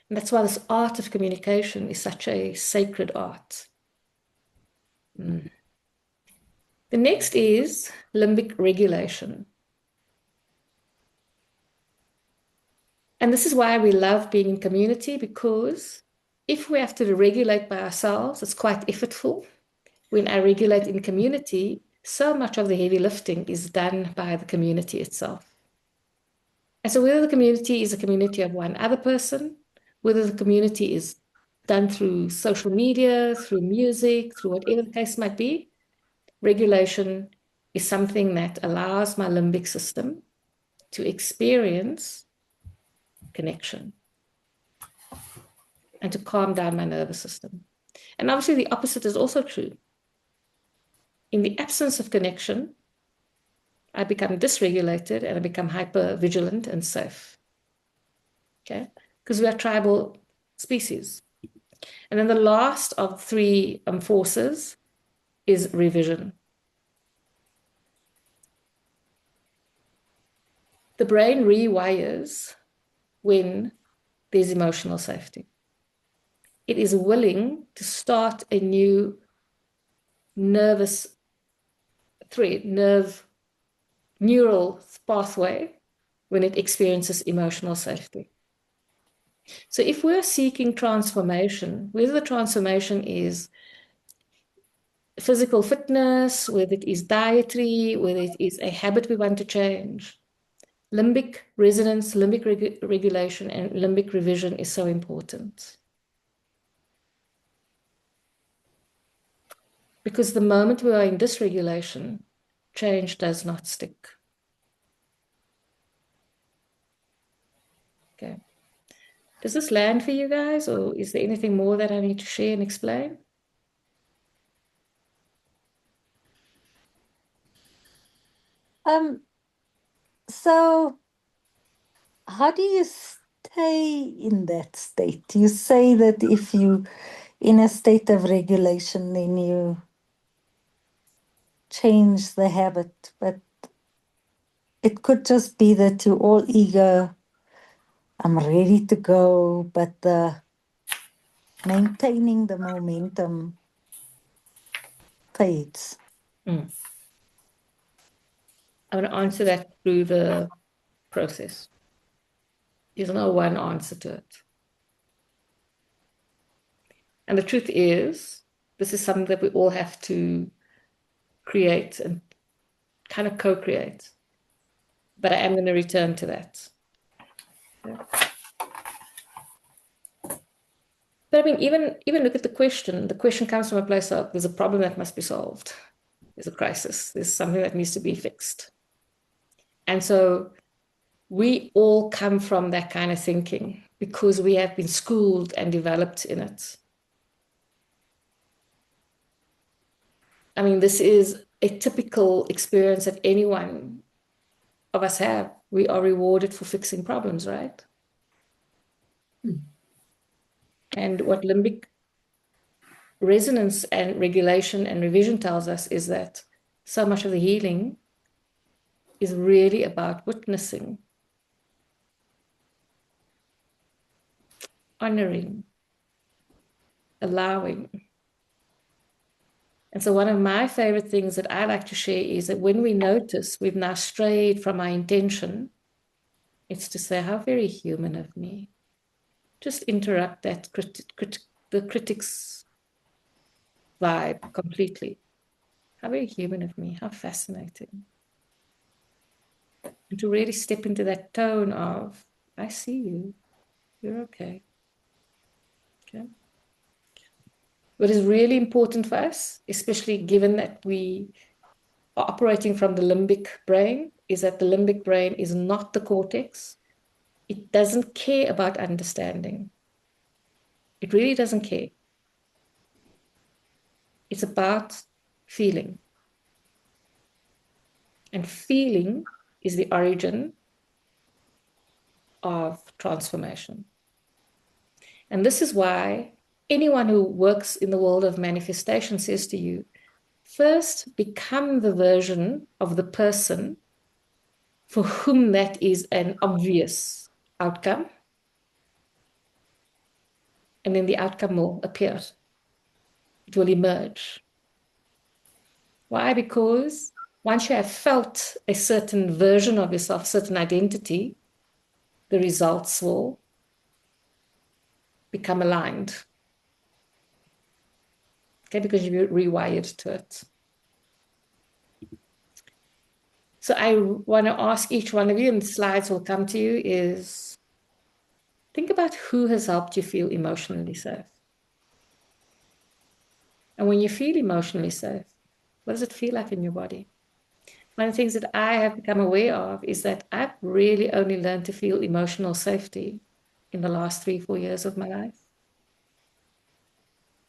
And that's why this art of communication is such a sacred art. The next is limbic regulation. And this is why we love being in community, because if we have to regulate by ourselves, it's quite effortful. When I regulate in community, so much of the heavy lifting is done by the community itself. And so whether the community is a community of one other person, whether the community is done through social media, through music, through whatever the case might be, regulation is something that allows my limbic system to experience connection and to calm down my nervous system. And obviously the opposite is also true. In the absence of connection, I become dysregulated and I become hyper vigilant and safe. Okay? Because we are tribal species. And then the last of three forces is revision. The brain rewires when there's emotional safety. It is willing to start a new nervous thread, neural pathway when it experiences emotional safety. So if we're seeking transformation, whether the transformation is physical fitness, whether it is dietary, whether it is a habit we want to change, limbic resonance, limbic regulation, and limbic revision is so important. Because the moment we are in dysregulation, change does not stick. Okay. Does this land for you guys, or is there anything more that I need to share and explain? So how do you stay in that state? You say that if you in a state of regulation, then you change the habit, but it could just be that you're all eager, I'm ready to go, but the maintaining the momentum fades. I'm going to answer that through the process. There's no one answer to it. And the truth is, this is something that we all have to create and kind of co-create. But I am going to return to that. Yeah. But I mean, even look at the question. The question comes from a place of there's a problem that must be solved. There's a crisis. There's something that needs to be fixed. And so we all come from that kind of thinking because we have been schooled and developed in it. I mean, this is a typical experience that any one of us have. We are rewarded for fixing problems, right? And what limbic resonance and regulation and revision tells us is that so much of the healing is really about witnessing, honoring, allowing. And so one of my favorite things that I like to share is that when we notice we've now strayed from our intention, it's to say, how very human of me. Just interrupt that the critic's vibe completely. How very human of me, how fascinating. And to really step into that tone of, I see you, you're okay. Okay. What is really important for us, especially given that we are operating from the limbic brain, is that the limbic brain is not the cortex. It doesn't care about understanding. It really doesn't care. It's about feeling. And feeling is the origin of transformation. And this is why anyone who works in the world of manifestation says to you, first become the version of the person for whom that is an obvious outcome. And then the outcome will appear. It will emerge. Why? Because once you have felt a certain version of yourself, a certain identity, the results will become aligned. Okay, because you're rewired to it. So I want to ask each one of you, and the slides will come to you, is think about who has helped you feel emotionally safe. And when you feel emotionally safe, what does it feel like in your body? One of the things that I have become aware of is that I've really only learned to feel emotional safety in the last 3-4 years of my life.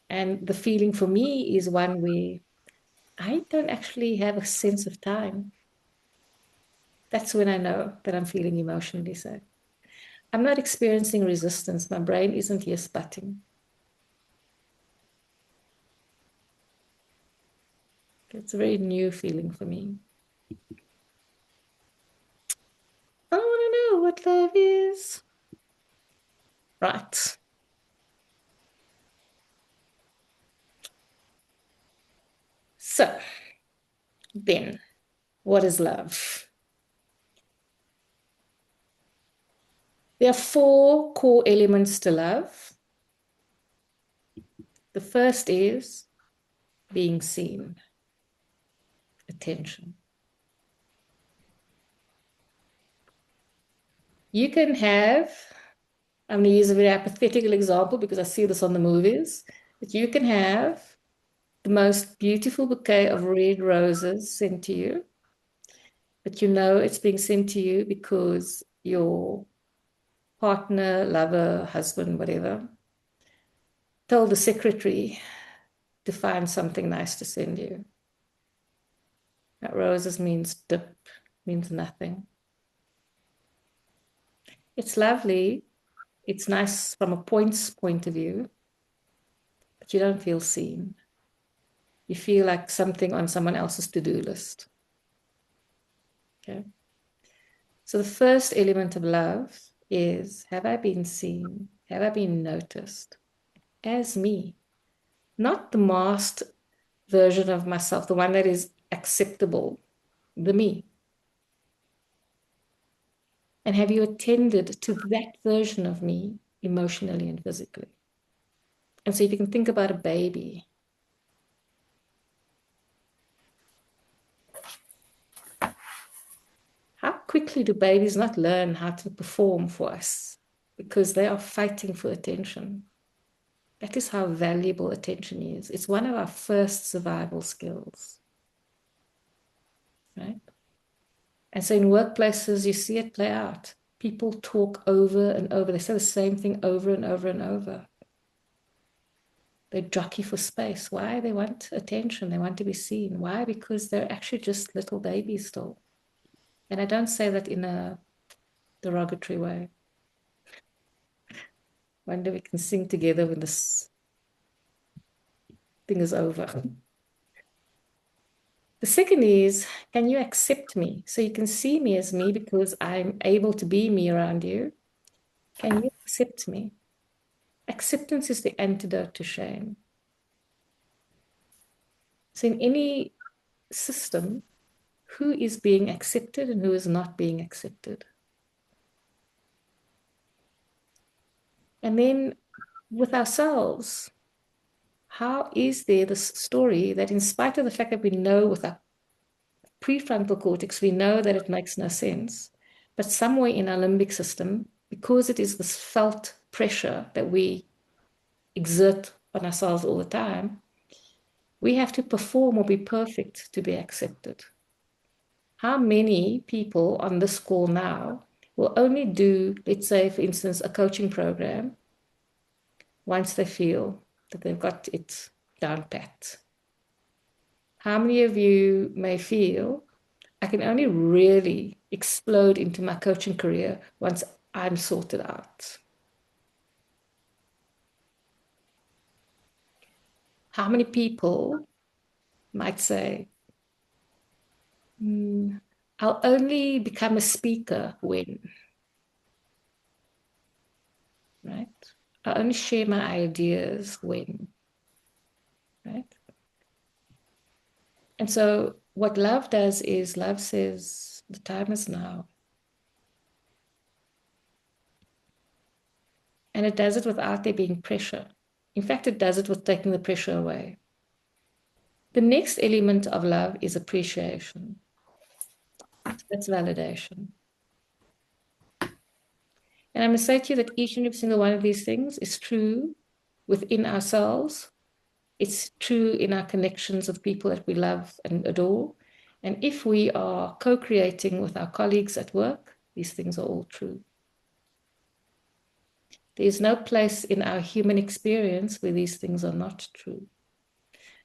And the feeling for me is one where I don't actually have a sense of time. That's when I know that I'm feeling emotionally safe. I'm not experiencing resistance. My brain isn't here sputting. It's a very new feeling for me. I want to know what love is. Right. So, then, what is love? There are 4 core elements to love. The first is being seen, attention. You can have, I'm going to use a very hypothetical example because I see this on the movies, but you can have the most beautiful bouquet of red roses sent to you, but you know it's being sent to you because your partner, lover, husband, whatever, told the secretary to find something nice to send you. That roses means dip, means nothing. It's lovely. It's nice from a point of view, but you don't feel seen. You feel like something on someone else's to-do list. Okay. So the first element of love is, have I been seen? Have I been noticed as me? Not the masked version of myself, the one that is acceptable, the me. And have you attended to that version of me emotionally and physically? And so if you can think about a baby, how quickly do babies not learn how to perform for us? Because they are fighting for attention. That is how valuable attention is. It's one of our first survival skills, right? And so in workplaces, you see it play out. People talk over and over. They say the same thing over and over and over. They jockey for space. Why? They want attention. They want to be seen. Why? Because they're actually just little babies still. And I don't say that in a derogatory way. Wonder we can sing together when this thing is over. The second is, can you accept me? So you can see me as me because I'm able to be me around you. Can you accept me? Acceptance is the antidote to shame. So in any system, who is being accepted and who is not being accepted? And then with ourselves, how is there this story that in spite of the fact that we know with our prefrontal cortex, we know that it makes no sense, but somewhere in our limbic system, because it is this felt pressure that we exert on ourselves all the time, we have to perform or be perfect to be accepted. How many people on this call now will only do, let's say, for instance, a coaching program once they feel that they've got it down pat? How many of you may feel, I can only really explode into my coaching career once I'm sorted out? How many people might say, I'll only become a speaker when, right? I'll only share my ideas when, right? And so what love does is love says, the time is now. And it does it without there being pressure. In fact, it does it with taking the pressure away. The next element of love is appreciation. That's validation. And I must say to you that each and every single one of these things is true within ourselves. It's true in our connections with people that we love and adore. And if we are co-creating with our colleagues at work, these things are all true. There is no place in our human experience where these things are not true.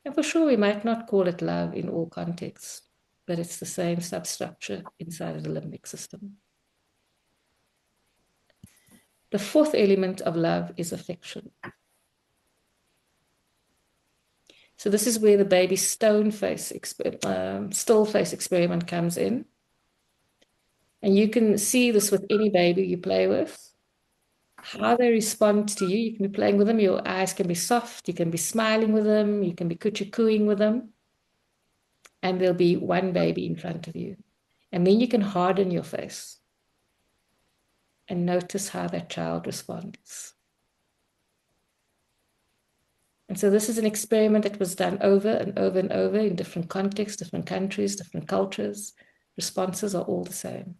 And for sure, we might not call it love in all contexts, but it's the same substructure inside of the limbic system. The fourth element of love is affection. So this is where the baby still face experiment comes in. And you can see this with any baby you play with, how they respond to you. You can be playing with them, your eyes can be soft, you can be smiling with them, you can be coochie-cooing with them, and there'll be one baby in front of you. And then you can harden your face and notice how that child responds. And so this is an experiment that was done over and over and over in different contexts, different countries, different cultures. Responses are all the same.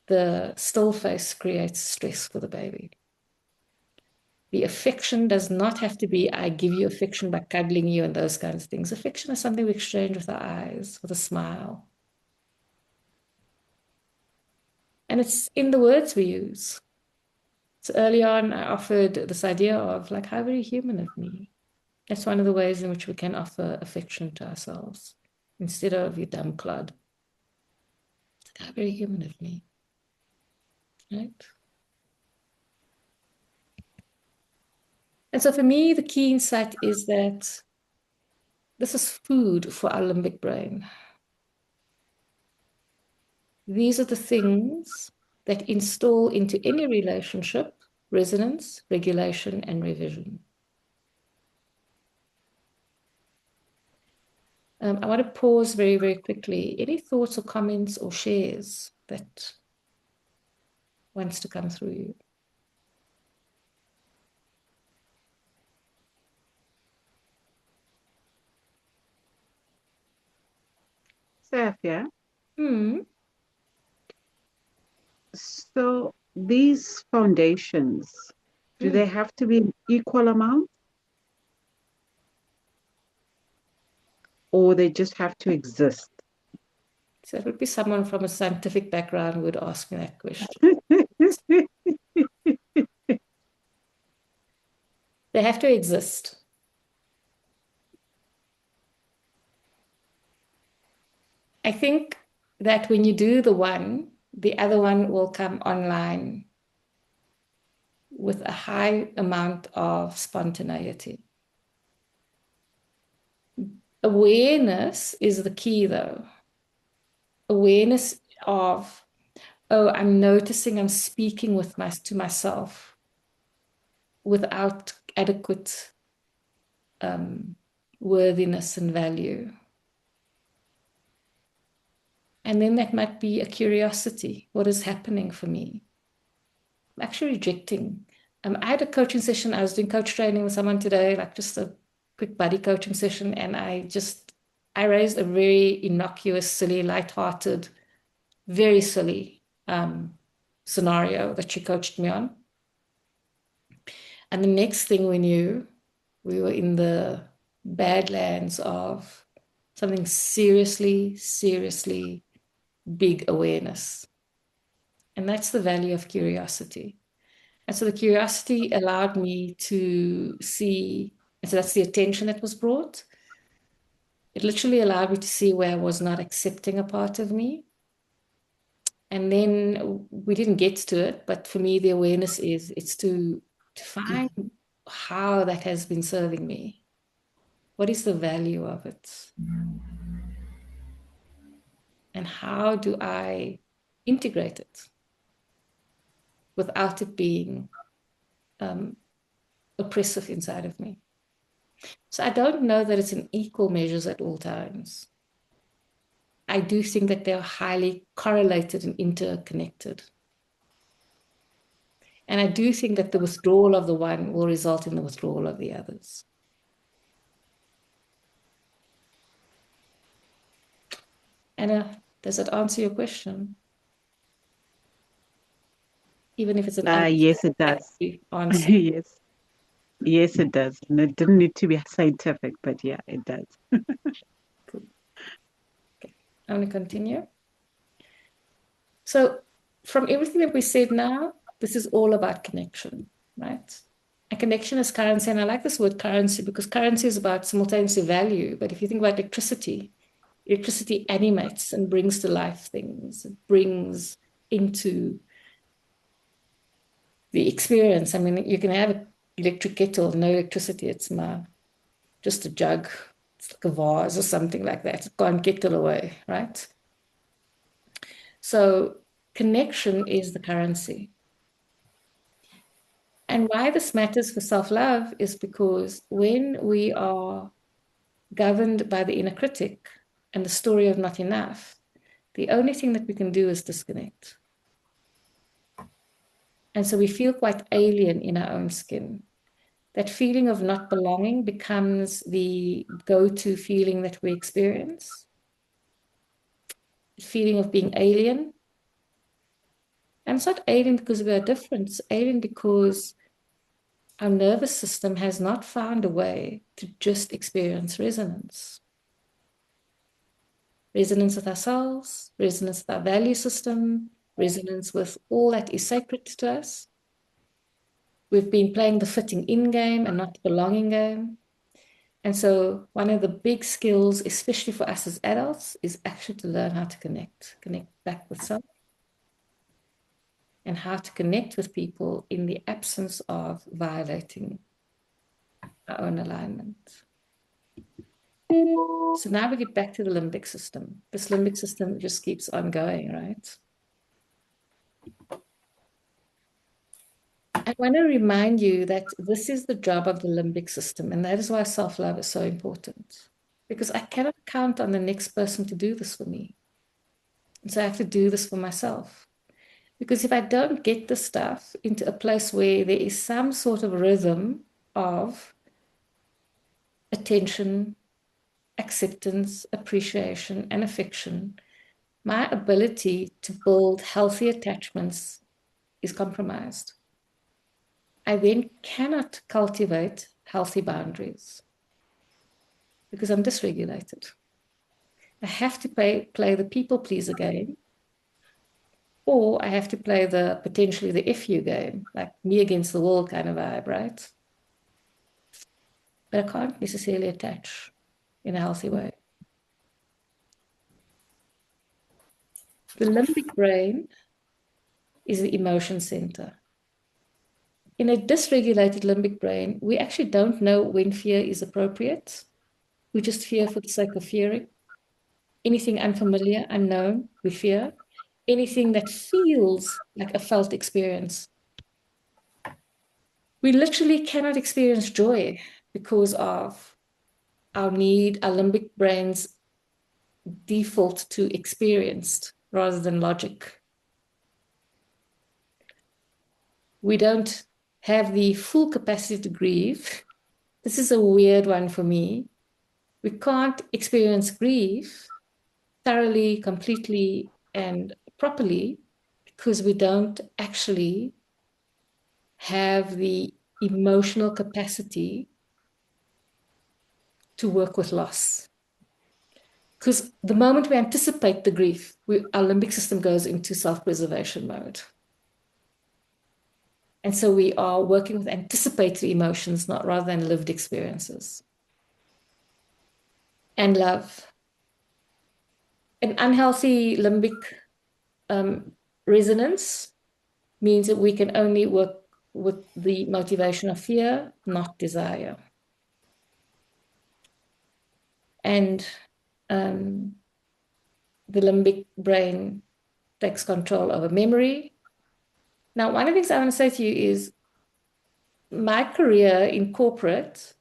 The still face creates stress for the baby. The affection does not have to be, I give you affection by cuddling you and those kinds of things. Affection is something we exchange with our eyes, with a smile. And it's in the words we use. So early on, I offered this idea of like, how very human of me. That's one of the ways in which we can offer affection to ourselves. Instead of, you dumb clod. It's like, how very human of me. Right? And so for me, the key insight is that This is food for our limbic brain. These are the things that install into any relationship resonance, regulation, and revision. I want to pause very, very quickly. Any thoughts or comments or shares that wants to come through you? Safia, so these foundations, do they have to be an equal amount? Or they just have to exist? So it would be someone from a scientific background who would ask me that question. They have to exist. I think that when you do the one, the other one will come online with a high amount of spontaneity. Awareness is the key, though. Awareness of, oh, I'm noticing I'm speaking to myself without adequate worthiness and value. And then that might be a curiosity. What is happening for me? I'm actually rejecting. I had a coaching session. I was doing coach training with someone today, like just a quick buddy coaching session. And I raised a very innocuous, silly, lighthearted, very silly scenario that she coached me on. And the next thing we knew, we were in the badlands of something seriously, seriously big awareness. And that's the value of curiosity. And so the curiosity allowed me to see, and so that's the attention that was brought. It literally allowed me to see where I was not accepting a part of me. And then we didn't get to it, but for me, the awareness it's to find how that has been serving me. What is the value of it? And how do I integrate it without it being oppressive inside of me? So I don't know that it's in equal measures at all times. I do think that they're highly correlated and interconnected. And I do think that the withdrawal of the one will result in the withdrawal of the others. Anna, does that answer your question? Even if it's an yes, it does. answer. Yes. Yes, it does. And it didn't need to be scientific, but yeah, it does. Cool. Okay, I'm going to continue. So from everything that we said now, this is all about connection, right? And connection is currency. And I like this word currency because currency is about simultaneously value. But if you think about electricity, electricity animates and brings to life things. It brings into the experience. I mean, you can have an electric kettle, no electricity. It's just a jug. It's like a vase or something like that. It can't kettle away, right? So connection is the currency. And why this matters for self-love is because when we are governed by the inner critic and the story of not enough, the only thing that we can do is disconnect. And so we feel quite alien in our own skin. That feeling of not belonging becomes the go-to feeling that we experience. The feeling of being alien. And it's not alien because we are different. It's alien because our nervous system has not found a way to just experience resonance. Resonance with ourselves, resonance with our value system, resonance with all that is sacred to us. We've been playing the fitting in game and not the belonging game. And so one of the big skills, especially for us as adults, is actually to learn how to connect back with self and how to connect with people in the absence of violating our own alignment. So now we get back to the limbic system. This limbic system just keeps on going, right? I want to remind you that this is the job of the limbic system, and that is why self-love is so important. Because I cannot count on the next person to do this for me. And so I have to do this for myself. Because if I don't get the stuff into a place where there is some sort of rhythm of attention, acceptance, appreciation, and affection, my ability to build healthy attachments is compromised. I then cannot cultivate healthy boundaries because I'm dysregulated. I have to play the people pleaser game, or I have to play the potentially the FU game, like me against the world kind of vibe, right? But I can't necessarily attach in a healthy way. The limbic brain is the emotion center. In a dysregulated limbic brain, we actually don't know when fear is appropriate. We just fear for the sake of fearing. Anything unfamiliar, unknown, we fear. Anything that feels like a felt experience. We literally cannot experience joy because of our limbic brain's default to experienced rather than logic. We don't have the full capacity to grieve. This is a weird one for me. We can't experience grief thoroughly, completely, and properly because we don't actually have the emotional capacity to work with loss. Because the moment we anticipate the grief, our limbic system goes into self-preservation mode. And so we are working with anticipatory emotions, not rather than lived experiences. And love. An unhealthy limbic resonance means that we can only work with the motivation of fear, not desire. And the limbic brain takes control over memory. Now, one of the things I want to say to you is my career in corporate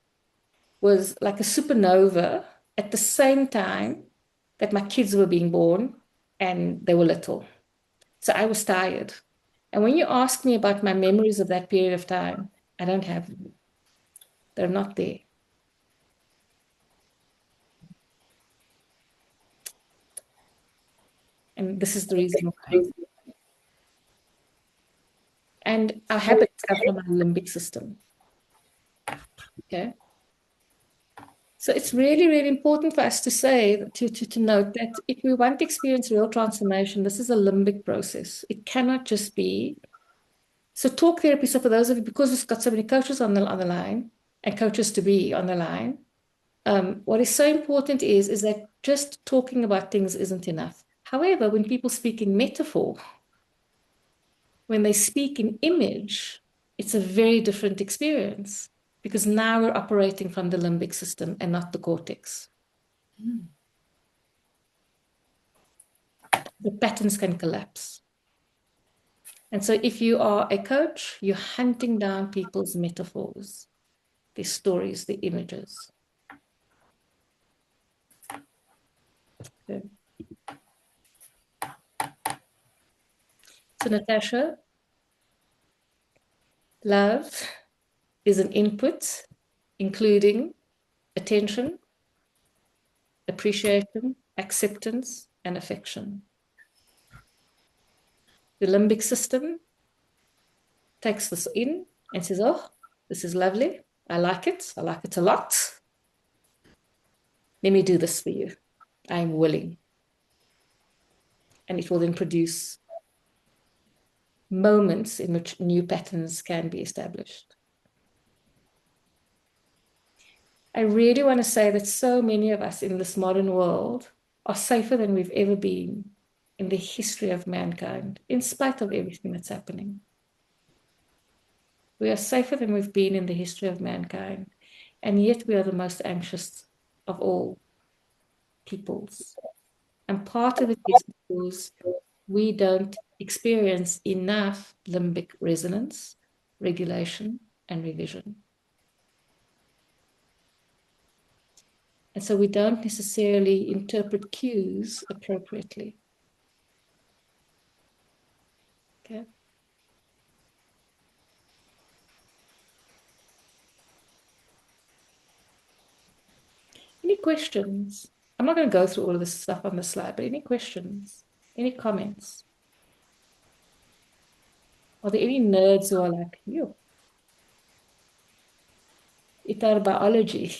was like a supernova at the same time that my kids were being born and they were little. So I was tired. And when you ask me about my memories of that period of time, I don't have them. They're not there. And this is the reason why. And our habits come from our limbic system. Okay. So it's really, really important for us to say, to note that if we want to experience real transformation, this is a limbic process. It cannot just be. So talk therapy, so for those of you, because we've got so many coaches on the line and coaches to be on the line, what is so important is that just talking about things isn't enough. However, when people speak in metaphor, when they speak in image, it's a very different experience because now we're operating from the limbic system and not the cortex. The patterns can collapse. And so if you are a coach, you're hunting down people's metaphors, their stories, their images. Okay. So Natasha, love is an input, including attention, appreciation, acceptance, and affection. The limbic system takes this in and says, oh, this is lovely. I like it a lot. Let me do this for you. I'm willing. And it will then produce moments in which new patterns can be established. I really want to say that so many of us in this modern world are safer than we've ever been in the history of mankind, in spite of everything that's happening. We are safer than we've been in the history of mankind, and yet we are the most anxious of all peoples. And part of it is because we don't experience enough limbic resonance, regulation, and revision. And so we don't necessarily interpret cues appropriately. Okay. Any questions? I'm not going to go through all of this stuff on the slide, but any questions? Any comments? Are there any nerds who are like, you? It's our biology.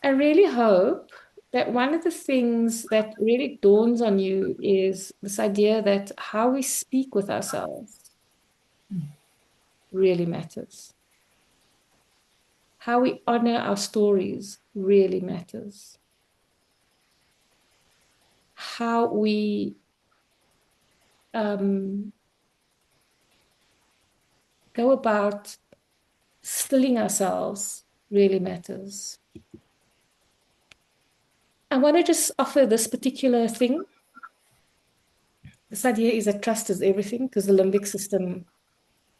I really hope that one of the things that really dawns on you is this idea that how we speak with ourselves really matters. How we honor our stories really matters. How we go about stilling ourselves really matters. I want to just offer this particular thing. This idea is that trust is everything, because the limbic system,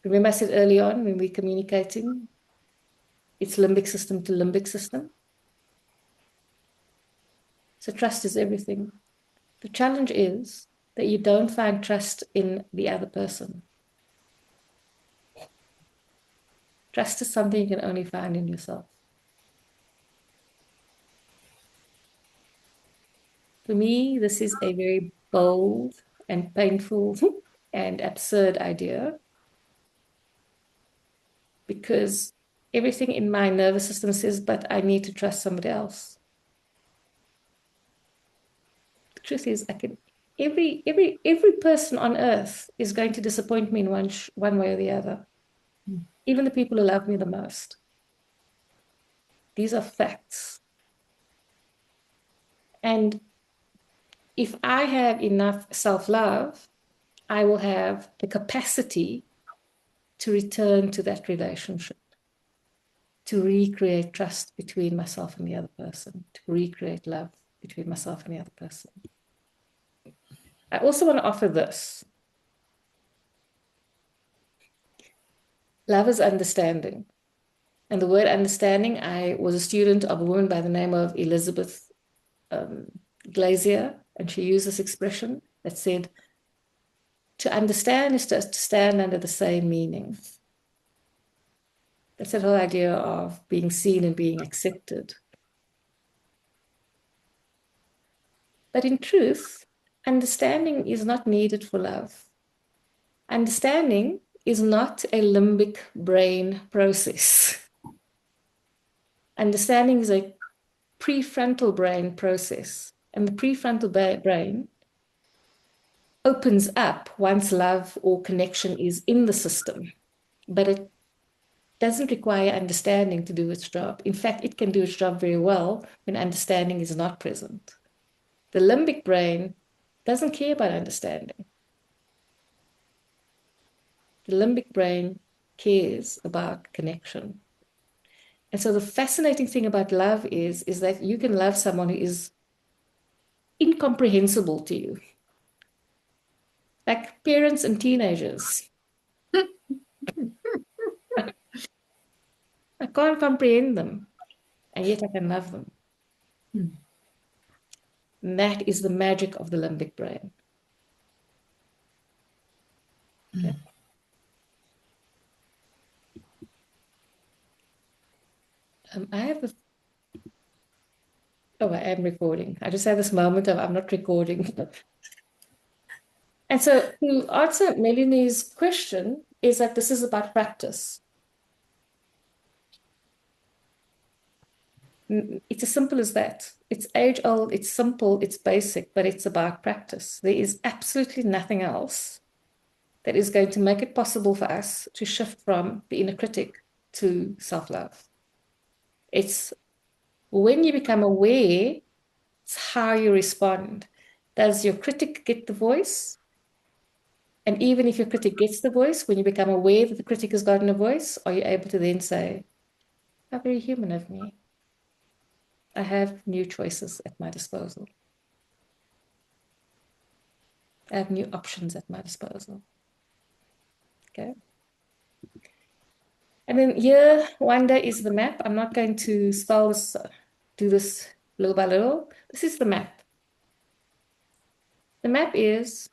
remember I said early on when we're communicating, it's limbic system to limbic system. So trust is everything. The challenge is that you don't find trust in the other person. Trust is something you can only find in yourself. For me, this is a very bold and painful and absurd idea, because everything in my nervous system says, but I need to trust somebody else. The truth is, every person on earth is going to disappoint me in one way or the other. Even the people who love me the most. These are facts. And if I have enough self-love, I will have the capacity to return to that relationship, to recreate trust between myself and the other person, to recreate love between myself and the other person. I also want to offer this. Love is understanding. And the word understanding, I was a student of a woman by the name of Elizabeth Glazier, and she used this expression that said, to understand is to stand under the same meaning. That's that whole idea of being seen and being accepted. But in truth, understanding is not needed for love. Understanding is not a limbic brain process. Understanding is a prefrontal brain process. And the prefrontal brain opens up once love or connection is in the system. But it doesn't require understanding to do its job. In fact, it can do its job very well when understanding is not present. The limbic brain doesn't care about understanding. The limbic brain cares about connection. And so the fascinating thing about love is that you can love someone who is incomprehensible to you. Like parents and teenagers. I can't comprehend them, and yet I can love them. And that is the magic of the limbic brain. Okay. I have I am recording. I just have this moment of I'm not recording. And so to answer Melanie's question is that this is about practice. It's as simple as that. It's age old, it's simple, it's basic, but it's about practice. There is absolutely nothing else that is going to make it possible for us to shift from the inner critic to self-love. It's when you become aware, it's how you respond. Does your critic get the voice? And even if your critic gets the voice, when you become aware that the critic has gotten a voice, are you able to then say, How very human of me. I have new choices at my disposal. I have new options at my disposal. Okay. And then here, Wanda is the map. I'm not going to spell this, do this little by little. This is the map. The map is,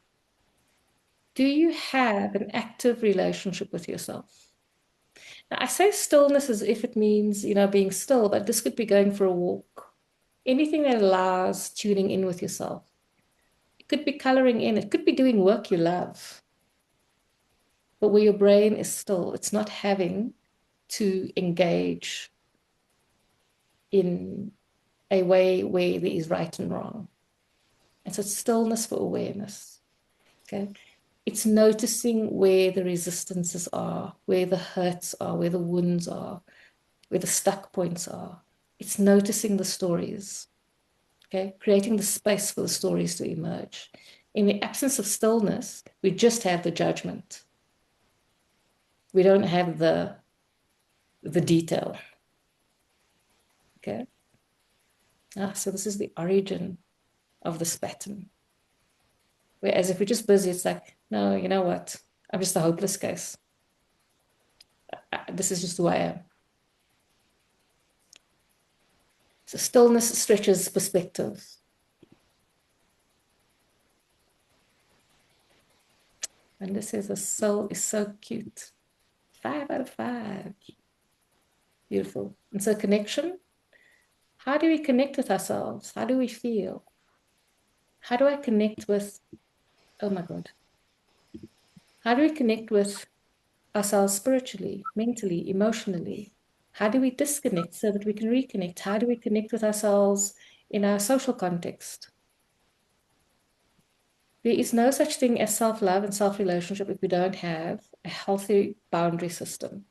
do you have an active relationship with yourself? Now, I say stillness as if it means, being still, but this could be going for a walk. Anything that allows tuning in with yourself. It could be coloring in. It could be doing work you love. But where your brain is still, it's not having to engage in a way where there is right and wrong. And so it's stillness for awareness. Okay. It's noticing where the resistances are, where the hurts are, where the wounds are, where the stuck points are. It's noticing the stories. Okay. Creating the space for the stories to emerge. In the absence of stillness, we just have the judgment. We don't have the detail. Okay. So this is the origin of this pattern. Whereas if we're just busy, it's like, no, you know what? I'm just a hopeless case. This is just who I am. So stillness stretches perspective. And this is, the soul is so cute. 5 out of 5. Beautiful. And so connection. How do we connect with ourselves? How do we feel? How do I connect with, oh my God. How do we connect with ourselves spiritually, mentally, emotionally? How do we disconnect so that we can reconnect? How do we connect with ourselves in our social context? There is no such thing as self-love and self-relationship if we don't have a healthy boundary system.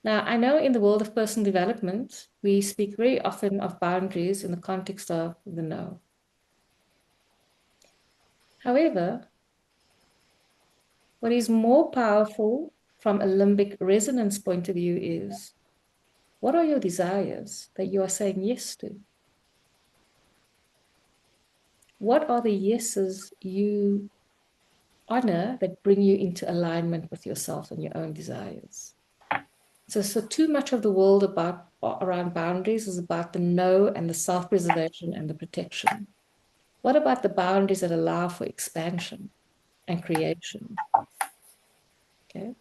Now, I know in the world of personal development, we speak very often of boundaries in the context of the no. However, what is more powerful from a limbic resonance point of view is, what are your desires that you are saying yes to? What are the yeses you honor that bring you into alignment with yourself and your own desires? So too much of the world around boundaries is about the no and the self-preservation and the protection. What about the boundaries that allow for expansion and creation? Okay.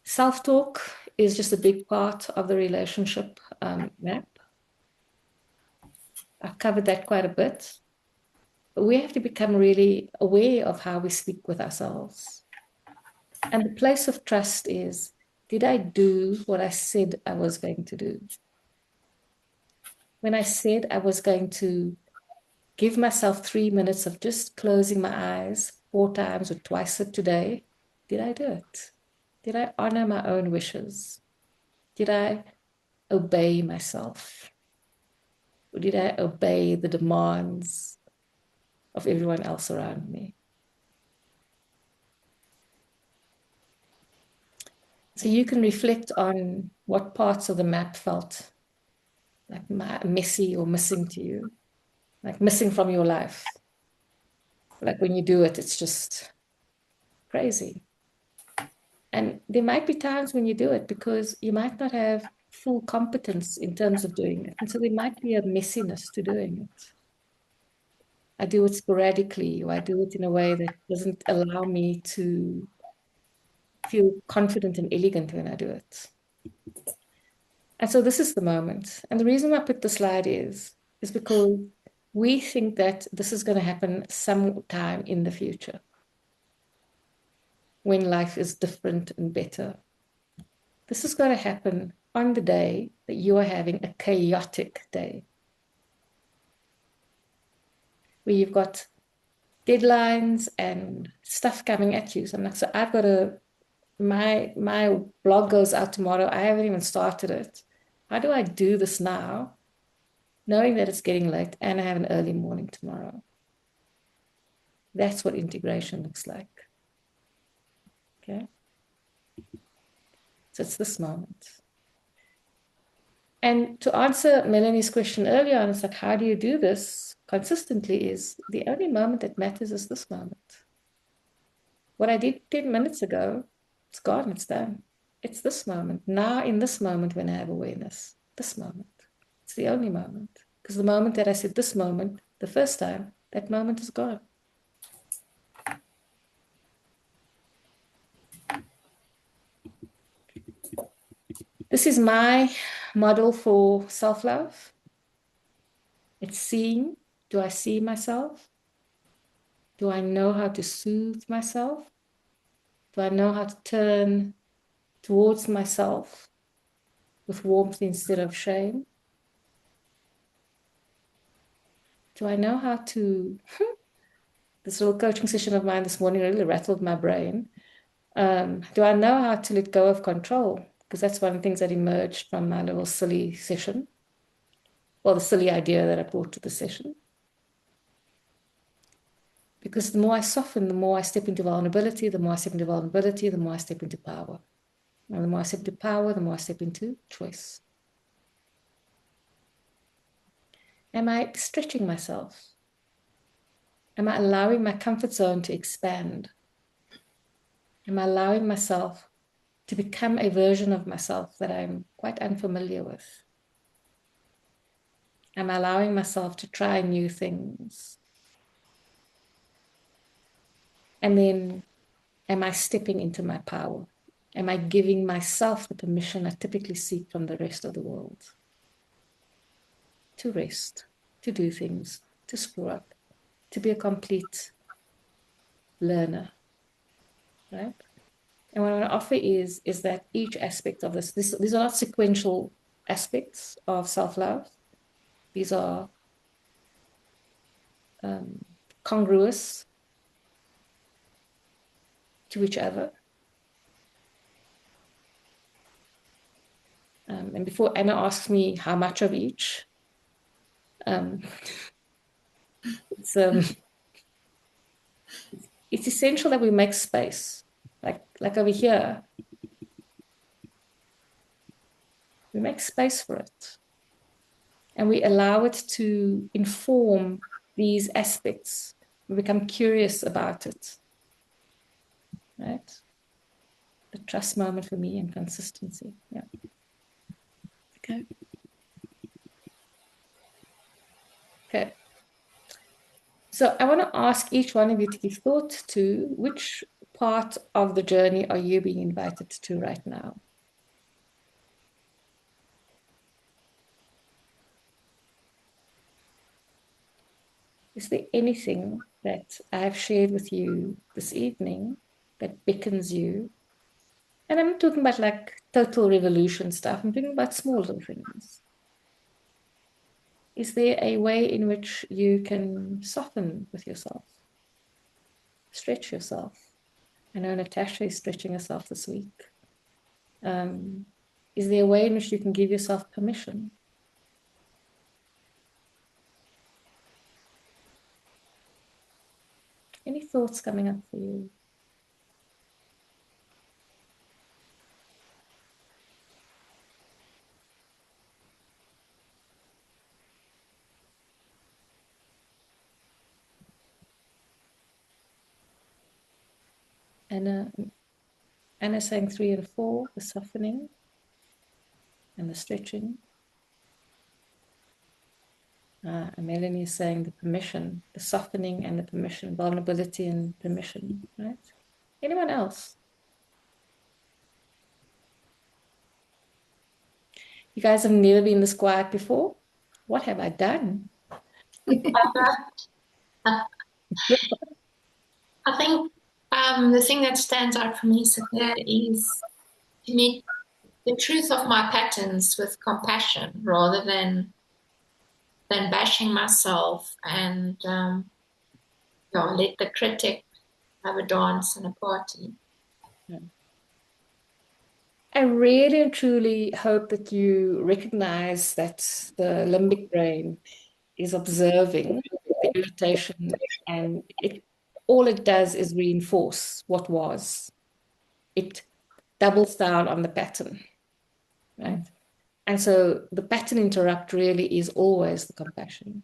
Self-talk is just a big part of the relationship map. I've covered that quite a bit. But we have to become really aware of how we speak with ourselves. And the place of trust is, did I do what I said I was going to do? When I said I was going to give myself 3 minutes of just closing my eyes 4 times or twice today, did I do it? Did I honor my own wishes? Did I obey myself? Or did I obey the demands of everyone else around me? So you can reflect on what parts of the map felt like messy or missing to you, like missing from your life. Like when you do it, it's just crazy. And there might be times when you do it because you might not have full competence in terms of doing it. And so there might be a messiness to doing it. I do it sporadically, or I do it in a way that doesn't allow me to feel confident and elegant when I do it. And so this is the moment. And the reason I put the slide is because we think that this is going to happen sometime in the future when life is different and better. This is going to happen on the day that you are having a chaotic day, where you've got deadlines and stuff coming at you. So I'm like, so I've got my blog goes out tomorrow. I haven't even started it. How do I do this now, knowing that it's getting late and I have an early morning tomorrow? That's what integration looks like. Okay. So it's this moment. And to answer Melanie's question earlier on, it's like, how do you do this consistently? Is the only moment that matters is this moment. What I did 10 minutes ago, it's gone, it's done. It's this moment. Now, in this moment, when I have awareness, this moment. It's the only moment. Because the moment that I said this moment, the first time, that moment is gone. This is my model for self-love. It's seeing. Do I see myself? Do I know how to soothe myself? Do I know how to turn towards myself with warmth instead of shame? Do I know how to... This little coaching session of mine this morning really rattled my brain. Do I know how to let go of control? Because that's one of the things that emerged from my little silly session. Well, the silly idea that I brought to the session. Because the more I soften, the more I step into vulnerability, the more I step into vulnerability, the more I step into power. And the more I step into power, the more I step into choice. Am I stretching myself? Am I allowing my comfort zone to expand? Am I allowing myself to become a version of myself that I'm quite unfamiliar with? Am I allowing myself to try new things? And then, am I stepping into my power? Am I giving myself the permission I typically seek from the rest of the world? To rest, to do things, to screw up, to be a complete learner, right? And what I want to offer is that each aspect of these are not sequential aspects of self-love. These are congruous to each other. And before Anna asks me how much of each, it's essential that we make space. Like over here, we make space for it. And we allow it to inform these aspects. We become curious about it. Right? The trust moment for me and consistency. Yeah. Okay. Okay. So I want to ask each one of you to give thought to which part of the journey are you being invited to right now? Is there anything that I have shared with you this evening that beckons you? And I'm not talking about like total revolution stuff. I'm talking about small little things. Is there a way in which you can soften with yourself? Stretch yourself. I know Natasha is stretching herself this week. Is there a way in which you can give yourself permission? Any thoughts coming up for you? Anna saying 3 and 4, the softening and the stretching. And Melanie is saying the permission, the softening and the permission, vulnerability and permission, right? Anyone else? You guys have never been this quiet before? What have I done? I think the thing that stands out for me, Sophia, is to meet the truth of my patterns with compassion rather than bashing myself and let the critic have a dance and a party. I really and truly hope that you recognize that the limbic brain is observing the irritation, and all it does is reinforce what was. doubles down on the pattern, right? And so the pattern interrupt really is always the compassion.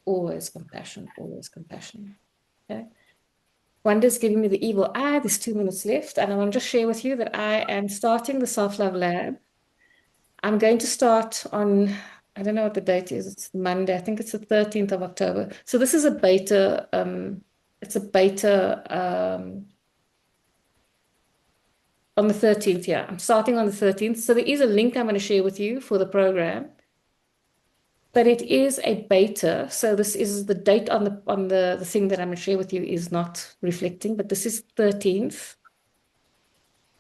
Always compassion, always compassion. Okay. Wanda's giving me the evil eye. There's 2 minutes left. And I want to just share with you that I am starting the Self-Love Lab. I'm going to start on, I don't know what the date is. It's Monday. I think it's the 13th of October. So this is a beta, it's a beta on the 13th. Yeah, I'm starting on the 13th. So there is a link I'm going to share with you for the program. But it is a beta, so this is the date on the thing that I'm going to share with you is not reflecting, but this is 13th.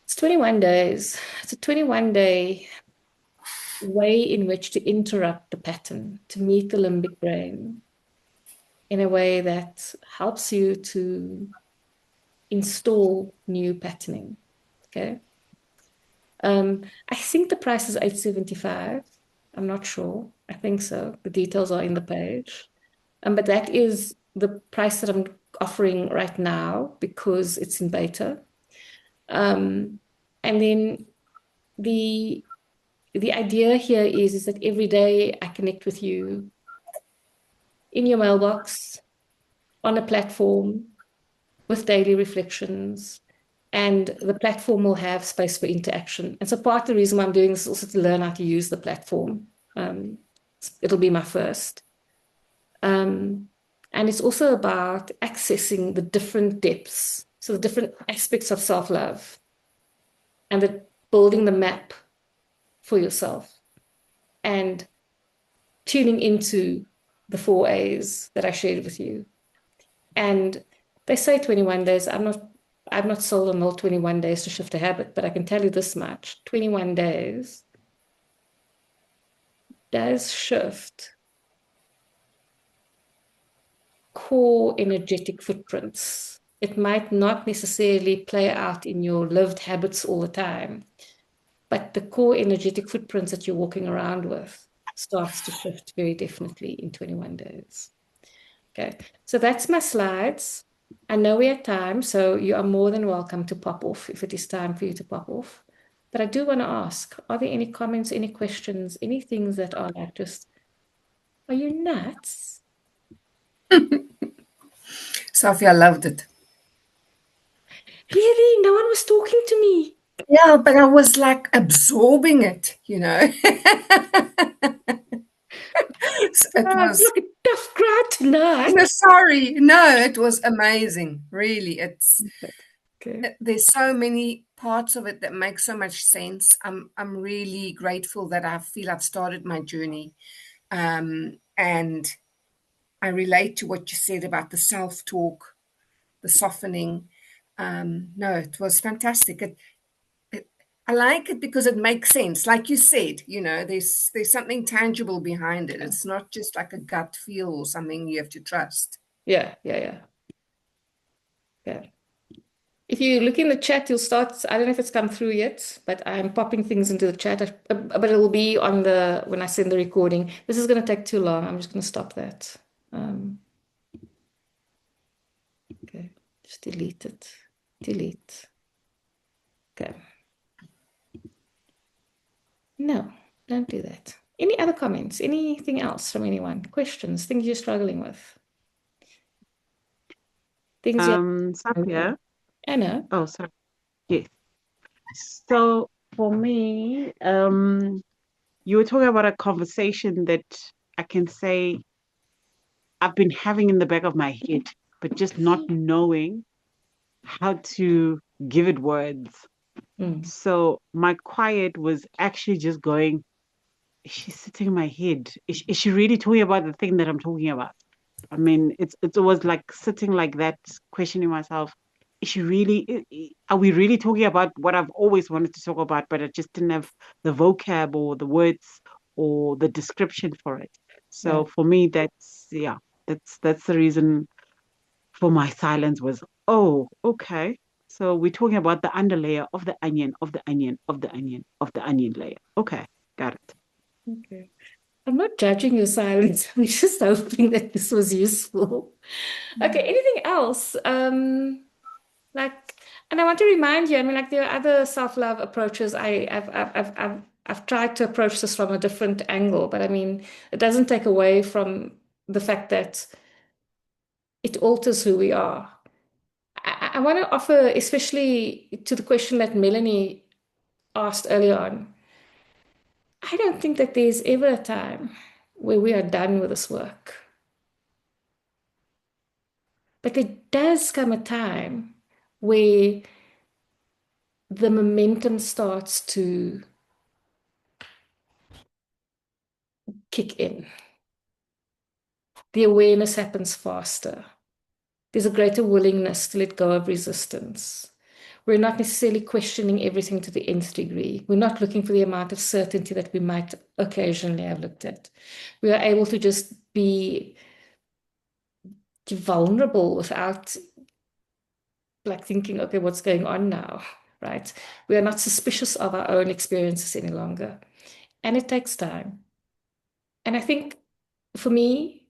It's 21 days. It's a 21-day way in which to interrupt the pattern, to meet the limbic brain in a way that helps you to install new patterning. Okay. I think the price is $875. I'm not sure. I think so. The details are in the page. But that is the price that I'm offering right now because it's in beta. And then the idea here is that every day I connect with you in your mailbox, on a platform, with daily reflections, and the platform will have space for interaction. And so part of the reason why I'm doing this is also to learn how to use the platform. It'll be my first. And it's also about accessing the different depths, so the different aspects of self-love, and building the map for yourself, and tuning into the 4 A's that I shared with you. And they say 21 days. I'm not sold on all 21 days to shift a habit, but I can tell you this much: 21 days does shift core energetic footprints. It might not necessarily play out in your lived habits all the time, but the core energetic footprints that you're walking around with starts to shift very definitely in 21 days. Okay, so that's my slides. I know we have time, so you are more than welcome to pop off if it is time for you to pop off. But I do want to ask, are there any comments, any questions, any things that are like just, are you nuts? Sophie, I loved it. Really? No one was talking to me. Yeah, but I was like absorbing it, you know. It was Look, a tough crowd tonight. no, sorry. No, it was amazing. Really. Okay. There's so many parts of it that make so much sense. I'm really grateful that I feel I've started my journey. And I relate to what you said about the self-talk, the softening. No, it was fantastic. I like it because it makes sense. Like you said, you know, there's something tangible behind it. It's not just like a gut feel or something you have to trust. Yeah. If you look in the chat, you'll start, I don't know if it's come through yet, but I'm popping things into the chat, but it will be on when I send the recording. This is going to take too long. I'm just going to stop that. Okay, just delete it. Delete. Okay. No, don't do that. Any other comments? Anything else from anyone? Questions? Things you're struggling with? Things Sapia. Anna? Oh, sorry. Yes. So for me, you were talking about a conversation that I can say I've been having in the back of my head, but just not knowing how to give it words. So my quiet was actually just going, is she sitting in my head? Is she really talking about the thing that I'm talking about? I mean, it's always like sitting like that, questioning myself. Is she really, are we really talking about what I've always wanted to talk about, but I just didn't have the vocab or the words or the description for it. So for me, that's the reason for my silence was, oh, okay. So we're talking about the underlayer of the onion, of the onion, of the onion, of the onion layer. Okay, got it. Okay. I'm not judging your silence. I'm just hoping that this was useful. Okay, anything else? Like, And I want to remind you, I mean, like there are other self-love approaches. I've tried to approach this from a different angle, but I mean, it doesn't take away from the fact that it alters who we are. I want to offer, especially to the question that Melanie asked earlier on, I don't think that there's ever a time where we are done with this work. But there does come a time where the momentum starts to kick in. The awareness happens faster. There's a greater willingness to let go of resistance. We're not necessarily questioning everything to the nth degree. We're not looking for the amount of certainty that we might occasionally have looked at. We are able to just be vulnerable without like thinking, okay, what's going on now, right? We are not suspicious of our own experiences any longer. And it takes time. And I think for me,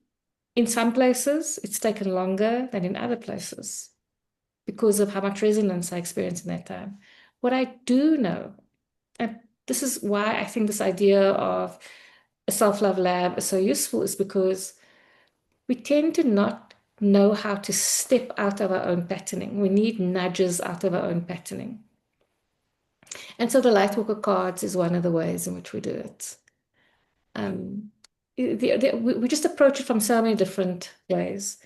in some places, it's taken longer than in other places because of how much resonance I experienced in that time. What I do know, and this is why I think this idea of a self-love lab is so useful, is because we tend to not know how to step out of our own patterning. We need nudges out of our own patterning. And so the Lightworker cards is one of the ways in which we do it. We just approach it from so many different ways.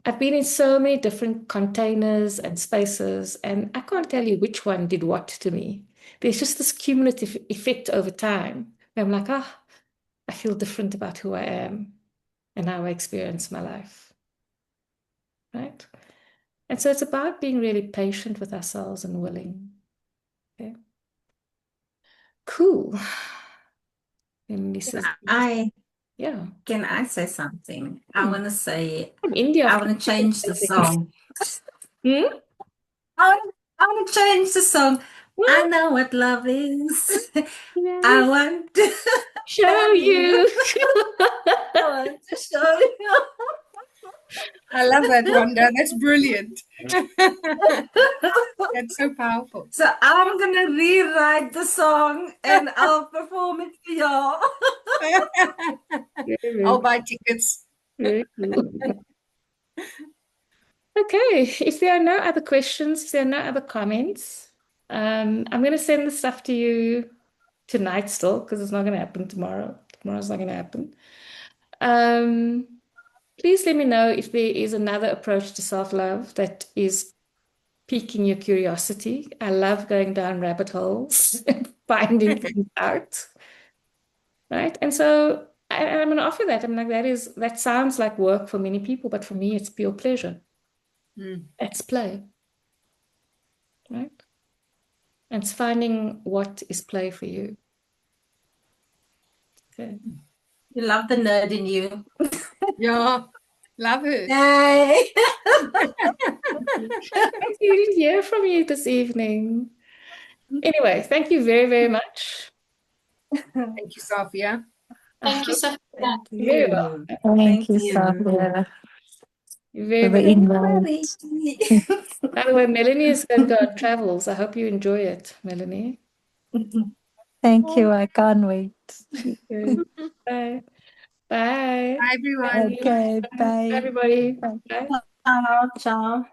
I've been in so many different containers and spaces, and I can't tell you which one did what to me. There's just this cumulative effect over time where I'm like, I feel different about who I am and how I experience my life. Right? And so it's about being really patient with ourselves and willing. Okay. Cool. And this is yeah. Can I say something? I want to say, From India. I want to change the song. Hmm? I want to change the song. I know what love is. I want to show you. I want to show you. I love that, Rhonda. That's brilliant. That's so powerful. So I'm going to rewrite the song and I'll perform it for y'all. I'll buy tickets. Very cool. Okay, if there are no other questions, if there are no other comments, I'm going to send the stuff to you tonight still, because it's not going to happen tomorrow. Tomorrow's not going to happen. Please let me know if there is another approach to self-love that is piquing your curiosity. I love going down rabbit holes and finding things out. Right? And so I'm going to offer that. I'm like, that sounds like work for many people, but for me, it's pure pleasure. It's play. Right? And it's finding what is play for you. Okay. You love the nerd in you. Yeah, love it. Yay! We didn't hear from you this evening. Anyway, thank you very, very much. Thank you, Sophia. Thank you, Sophia. Very well. Thank you, Sophia, Very, for the very invite. By the way, Melanie is going to go on travels. I hope you enjoy it, Melanie. Thank you. I can't wait. Good. Bye. Bye. Bye, everyone. Okay, bye. Everybody. Bye. Ciao, ciao.